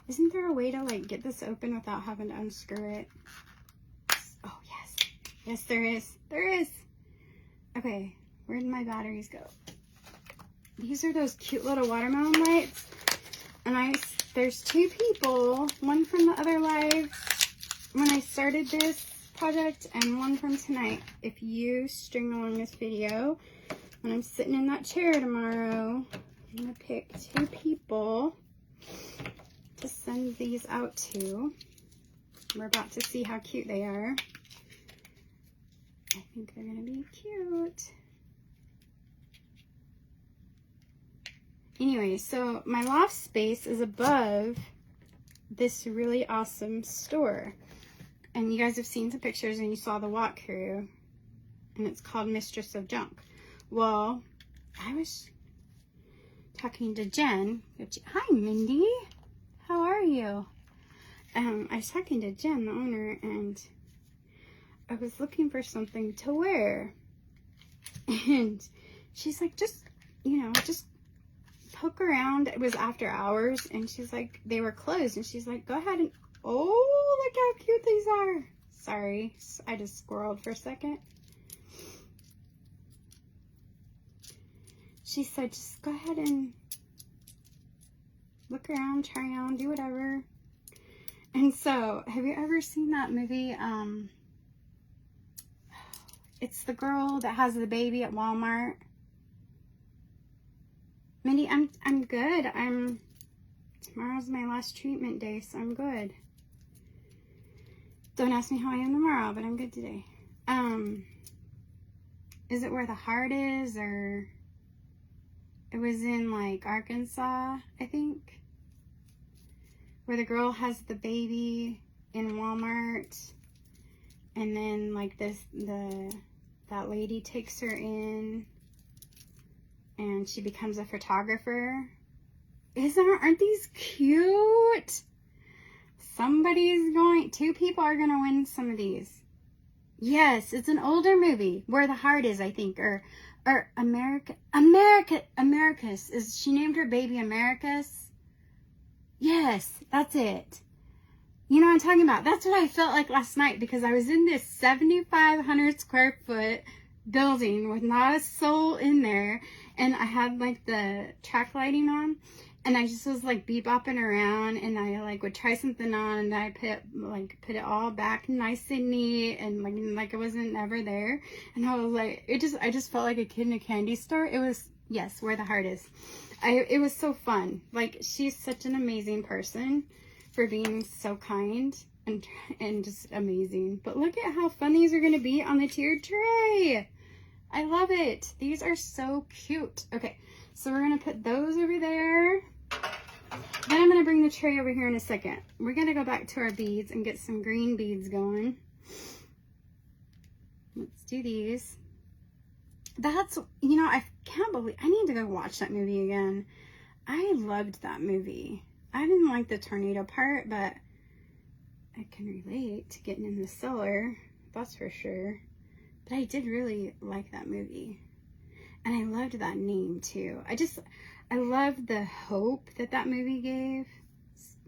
Isn't there a way to like get this open without having to unscrew it? Oh, yes. Yes, there is. There is. Okay, where did my batteries go? These are those cute little watermelon lights. And there's two people, one from the other live when I started this project and one from tonight. If you string along this video, when I'm sitting in that chair tomorrow, I'm going to pick two people to send these out to. We're about to see how cute they are. I think they're going to be cute. Anyway, so my loft space is above this really awesome store. And you guys have seen some pictures and you saw the walkthrough. And it's called Mistress of Junk. Well, I was talking to Jen. Hi, Mindy. How are you? I was talking to Jen, the owner, and I was looking for something to wear. And she's like, just poke around. It was after hours, and she's like, they were closed, and she's like, go ahead and, oh, look how cute these are. Sorry, I just squirreled for a second. She said, just go ahead and look around, try on, do whatever. And so, have you ever seen that movie? It's the girl that has the baby at Walmart. Mindy, I'm good. Tomorrow's my last treatment day, so I'm good. Don't ask me how I am tomorrow, but I'm good today. Is it where the heart is, or it was in like Arkansas, I think, where the girl has the baby in Walmart And then like that lady takes her in and she becomes a photographer. Aren't these cute? Two people are gonna win some of these. Yes, it's an older movie. Where the Heart Is, I think, or Americus. She named her baby Americus? Yes, that's it. You know what I'm talking about? That's what I felt like last night, because I was in this 7,500 square foot building with not a soul in there, and I had like the track lighting on, and I just was like bebopping around, and I like would try something on, and I put it all back nice and neat, and like it wasn't ever there, and I was like, I just felt like a kid in a candy store. It was, yes, Where the Heart Is. It was so fun. Like, she's such an amazing person for being so kind and just amazing. But look at how fun these are going to be on the tiered tray. I love it. These are so cute. Okay, so we're going to put those over there. Then I'm going to bring the tray over here in a second. We're going to go back to our beads and get some green beads going. Let's do these. That's, you know, I can't believe, I need to go watch that movie again. I loved that movie. I didn't like the tornado part, but I can relate to getting in the cellar, that's for sure. But I did really like that movie. And I loved that name too. I love the hope that movie gave.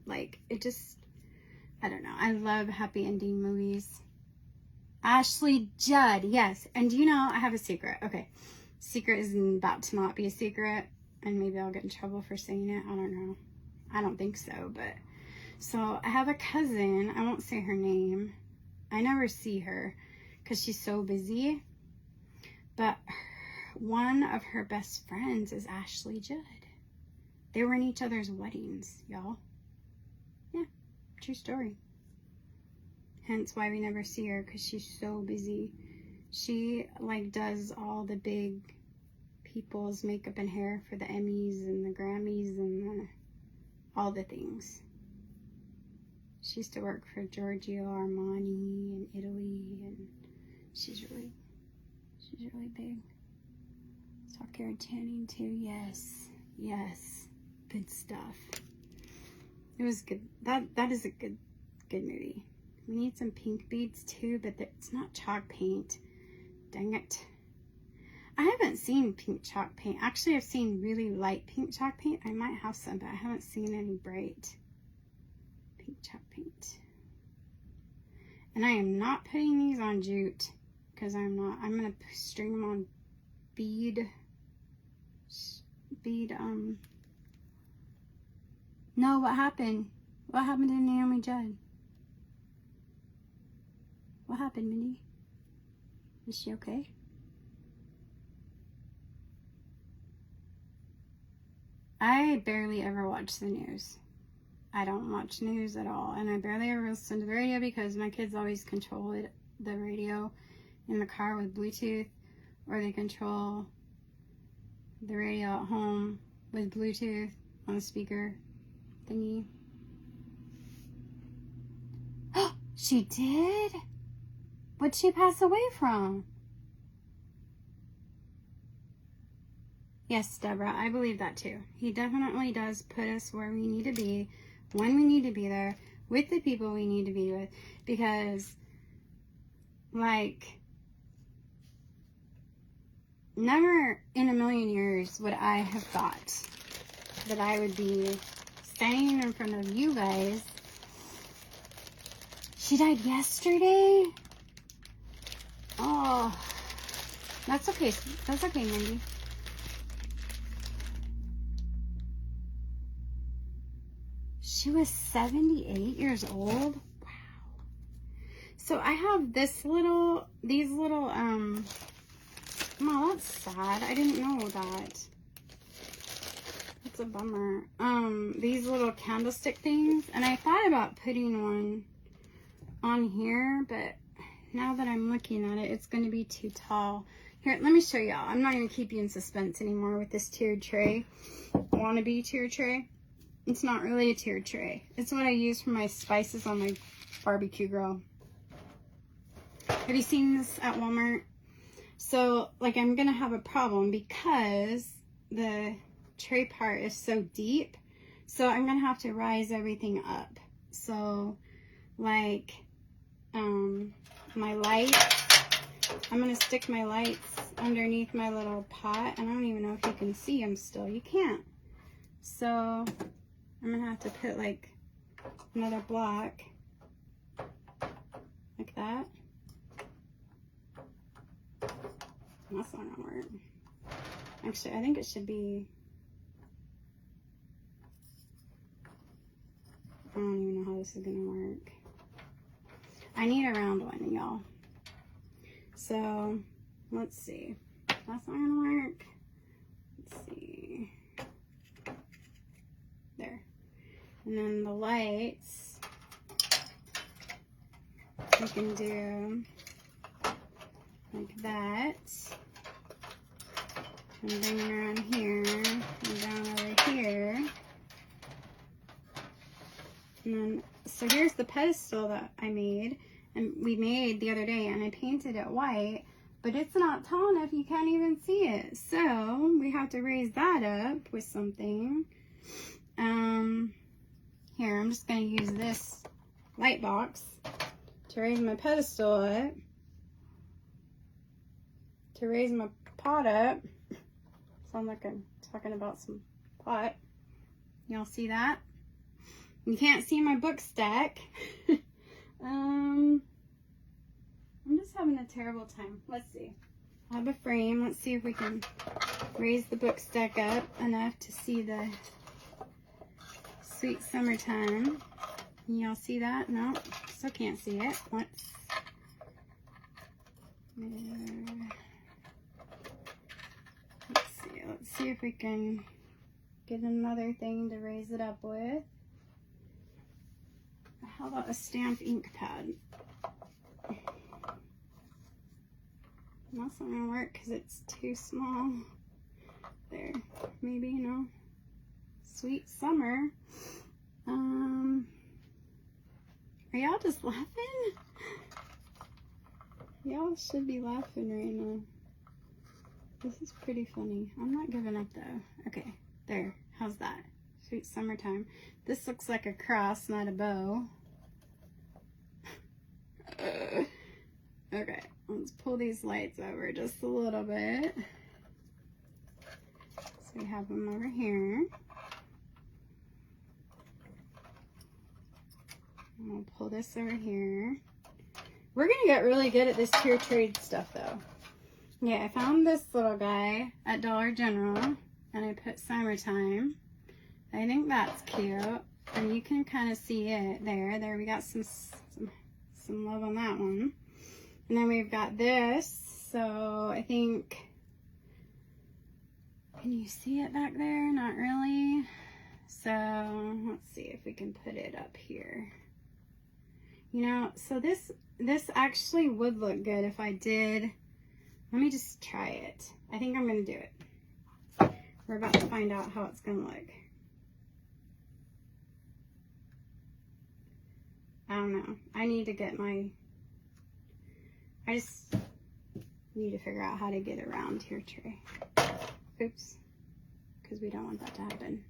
Like, I don't know. I love happy ending movies. Ashley Judd, yes. And do you know, I have a secret. Okay, secret is about to not be a secret, and maybe I'll get in trouble for saying it. I don't know. I don't think so, but so I have a cousin. I won't say her name. I never see her because she's so busy. But one of her best friends is Ashley Judd. They were in each other's weddings, y'all. Yeah, true story. Hence why we never see her, because she's so busy. She like does all the big people's makeup and hair for the Emmys and the Grammys and all the things. She used to work for Giorgio Armani in Italy, and she's really big. Sakura Channing too. Yes, good stuff. It was good. That is a good movie. We need some pink beads too, but it's not chalk paint. Dang it. I haven't seen pink chalk paint. Actually, I've seen really light pink chalk paint. I might have some, but I haven't seen any bright pink chalk paint. And I am not putting these on jute, because I'm going to string them on bead, no, what happened? What happened to Naomi Judd? What happened, Mindy? Is she okay? I barely ever watch the news. I don't watch news at all, and I barely ever listen to the radio because my kids always control the radio in the car with Bluetooth, or they control the radio at home with Bluetooth on the speaker thingy. She did? What'd she pass away from? Yes, Deborah, I believe that too. He definitely does put us where we need to be, when we need to be there, with the people we need to be with. Because, like, never in a million years would I have thought that I would be standing in front of you guys. She died yesterday? Oh, that's okay. That's okay, Mindy. She was 78 years old. Wow. So I have these little, oh, that's sad. I didn't know that. That's a bummer. These little candlestick things, and I thought about putting one on here, but now that I'm looking at it, it's going to be too tall. Here, let me show y'all. I'm not going to keep you in suspense anymore with this tiered tray. Wannabe tiered tray. It's not really a tiered tray. It's what I use for my spices on my barbecue grill. Have you seen this at Walmart? So, like, I'm going to have a problem because the tray part is so deep. So, I'm going to have to rise everything up. So, like, my lights, I'm going to stick my lights underneath my little pot. And I don't even know if you can see them still. You can't. So, I'm going to have to put, like, another block like that. That's not gonna work. Actually, I think it should be, I don't even know how this is gonna work. I need a round one, y'all. So, let's see. That's not gonna work. Let's see. There. And then the lights, we can do like that. And bring it around here and down over here. And then, so here's the pedestal that I made, and we made the other day, and I painted it white, but it's not tall enough, you can't even see it. So we have to raise that up with something. Here, I'm just gonna use this light box to raise my pedestal up, to raise my pot up. Sound like I'm talking about some pot. Y'all see that? You can't see my book stack. I'm just having a terrible time. Let's see. I have a frame. Let's see if we can raise the book stack up enough to see the sweet summertime. Y'all see that? No, still can't see it. Let's see if we can get another thing to raise it up with. How about a stamped ink pad? That's not gonna work because it's too small. There, maybe, no. Sweet summer. Are y'all just laughing? Y'all should be laughing right now. This is pretty funny. I'm not giving up though. Okay, there. How's that? Sweet summertime. This looks like a cross, not a bow. Okay, let's pull these lights over just a little bit. So we have them over here. And we'll pull this over here. We're gonna get really good at this tier trade stuff though. Yeah, I found this little guy at Dollar General and I put summertime. I think that's cute. And you can kind of see it there. There, we got some love on that one. And then we've got this. So I think, can you see it back there? Not really. So let's see if we can put it up here. You know, so this actually would look good if I did. Let me just try it. I think I'm going to do it. We're about to find out how it's going to look. I don't know. I need to get my... I just need to figure out how to get around your tray. Oops. Because we don't want that to happen.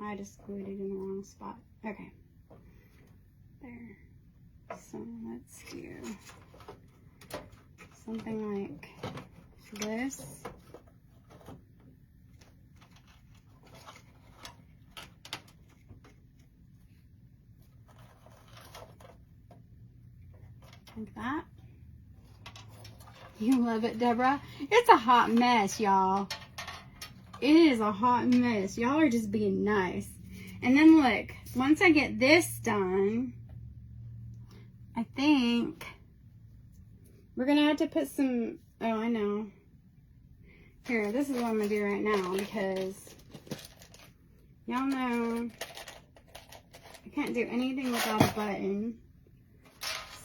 I just glued it in the wrong spot. Okay. There. So let's do something like this. Like that. You love it, Deborah? It's a hot mess, y'all. It is a hot mess. Y'all are just being nice. And then look, once I get this done, I think we're gonna have to put some, oh, I know. Here, this is what I'm gonna do right now because y'all know I can't do anything without a button.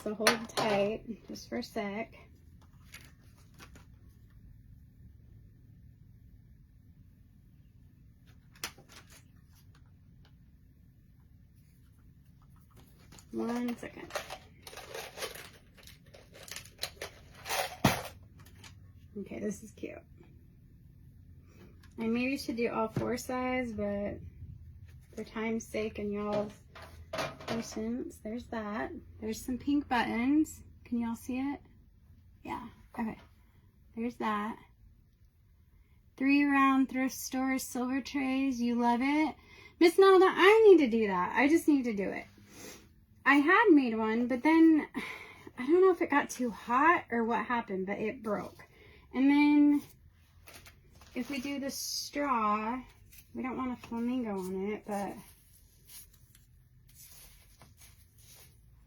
So hold tight just for a sec. 1 second. Okay, this is cute. I maybe should do all 4 sides, but for time's sake and y'all's patience, there's that. There's some pink buttons. Can y'all see it? Yeah, okay. There's that. 3 round thrift store silver trays. You love it? Miss Nelda, I need to do that. I just need to do it. I had made one, but then I don't know if it got too hot or what happened, but it broke. And then if we do the straw, we don't want a flamingo on it, but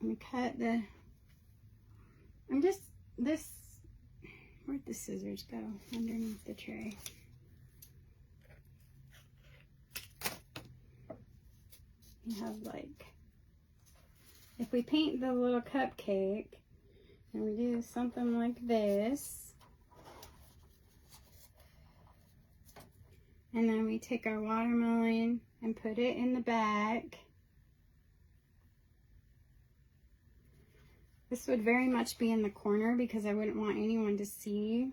I'm gonna cut the, where'd the scissors go? Underneath the tray. You have like, if we paint the little cupcake and we do something like this, and then we take our watermelon and put it in the back. This would very much be in the corner because I wouldn't want anyone to see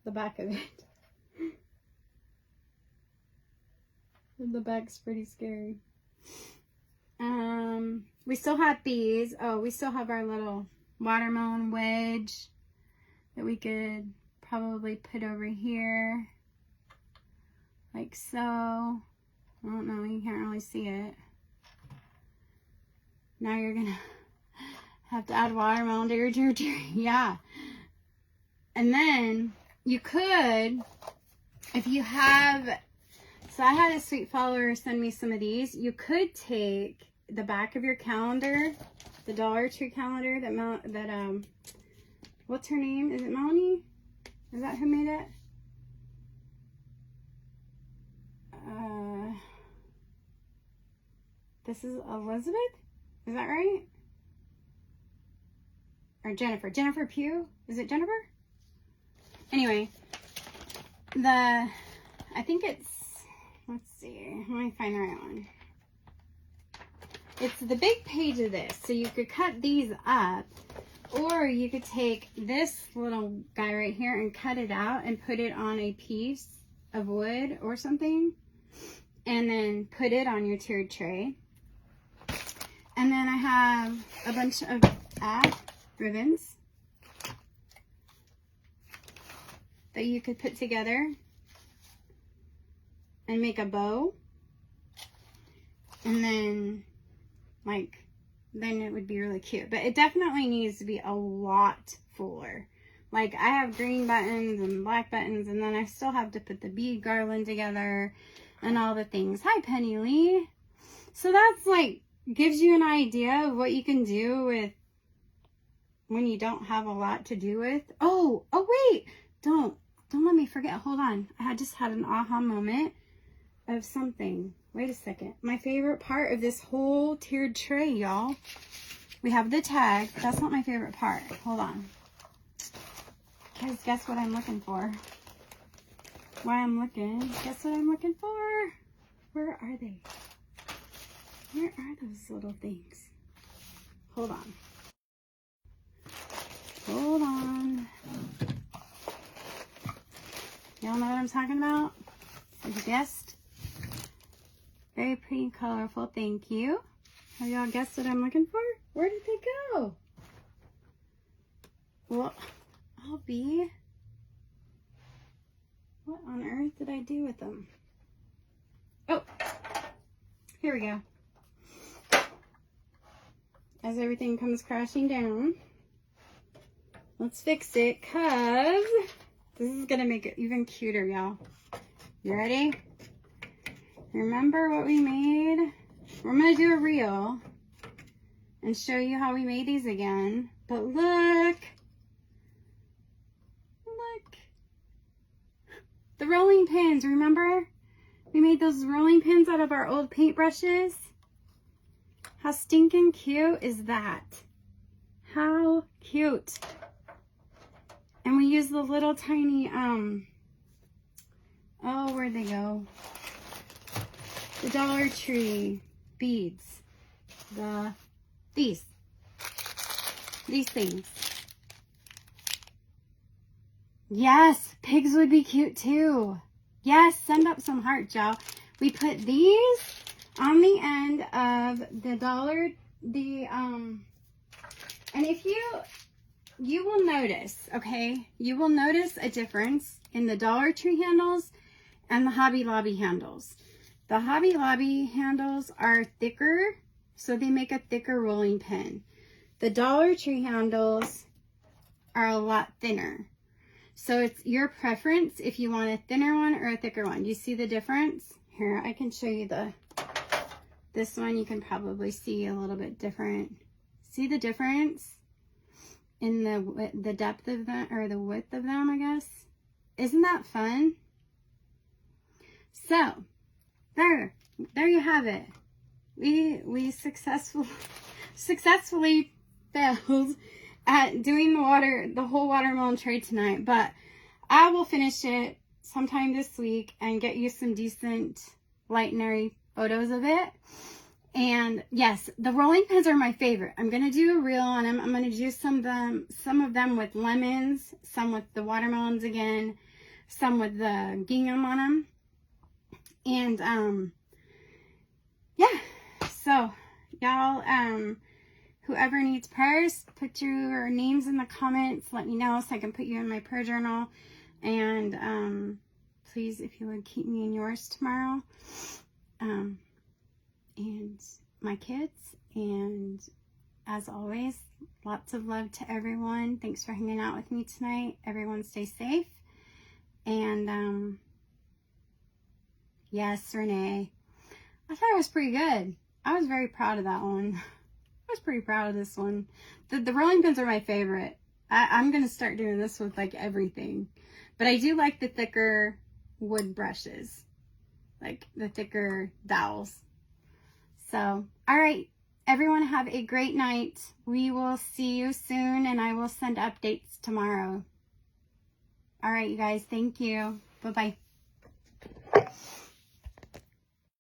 the back of it. The back's pretty scary. We still have these. Oh, we still have our little watermelon wedge that we could probably put over here, like so. I don't know, you can't really see it. Now you're gonna have to add watermelon to your tree. Yeah. And then you could, if you have, so I had a sweet follower send me some of these. You could take the back of your calendar, the Dollar Tree calendar that what's her name? Is it Melanie? Is that who made it? This is Elizabeth? Is that right? Or Jennifer? Jennifer Pugh? Is it Jennifer? Anyway, I think it's, let's see, let me find the right one. It's the big page of this. So you could cut these up, or you could take this little guy right here and cut it out and put it on a piece of wood or something, and then put it on your tiered tray. And then I have a bunch of ribbons that you could put together and make a bow. And then, then it would be really cute. But it definitely needs to be a lot fuller. Like, I have green buttons and black buttons, and then I still have to put the bead garland together and all the things. Hi, Penny Lee. So that's like, gives you an idea of what you can do with when you don't have a lot to do with. Oh wait, don't let me forget. Hold on. I just had an aha moment of something. Wait a second. My favorite part of this whole tiered tray, y'all. We have the tag. That's not my favorite part. Hold on. Guys, guess what I'm looking for? Why I'm looking. Guess what I'm looking for? Where are they? Where are those little things? Hold on. Hold on. Y'all know what I'm talking about? Have you guessed? Very pretty and colorful. Thank you. Have y'all guessed what I'm looking for? Where did they go? Well, I'll be. What on earth did I do with them? Oh, here we go. As everything comes crashing down, let's fix it, cause this is gonna make it even cuter, y'all. You ready? Remember what we made? We're gonna do a reel and show you how we made these again. But look, the rolling pins. Remember? We made those rolling pins out of our old paintbrushes. How stinking cute is that? How cute. And we use the little tiny, oh, where'd they go? The Dollar Tree beads. These things. Yes, pigs would be cute too. Yes, send up some hearts, y'all. We put these on the end of the dollar, and if you will notice, okay, you will notice a difference in the Dollar Tree handles and the Hobby Lobby handles. The Hobby Lobby handles are thicker, so they make a thicker rolling pin. The Dollar Tree handles are a lot thinner. So it's your preference if you want a thinner one or a thicker one. You see the difference? Here, I can show you this one. You can probably see a little bit different. See the difference in the depth of them, or the width of them, I guess? Isn't that fun? So, there you have it. We successfully failed at doing the whole watermelon tray tonight, but I will finish it sometime this week and get you some decent light and airy photos of it. And yes, the rolling pins are my favorite. I'm gonna do a reel on them. I'm gonna do some of them with lemons, some with the watermelons again, some with the gingham on them. And yeah, so y'all, whoever needs prayers, put your names in the comments. Let me know so I can put you in my prayer journal. And please, if you would, keep me in yours tomorrow. And my kids. And as always, lots of love to everyone. Thanks for hanging out with me tonight. Everyone stay safe. And yes, Renee, I thought it was pretty good. I was very proud of that one. I was pretty proud of this one. The rolling pins are my favorite. I'm going to start doing this with like everything. But I do like the thicker wood brushes. Like the thicker dowels. So, all right. Everyone have a great night. We will see you soon, and I will send updates tomorrow. All right, you guys. Thank you. Bye-bye.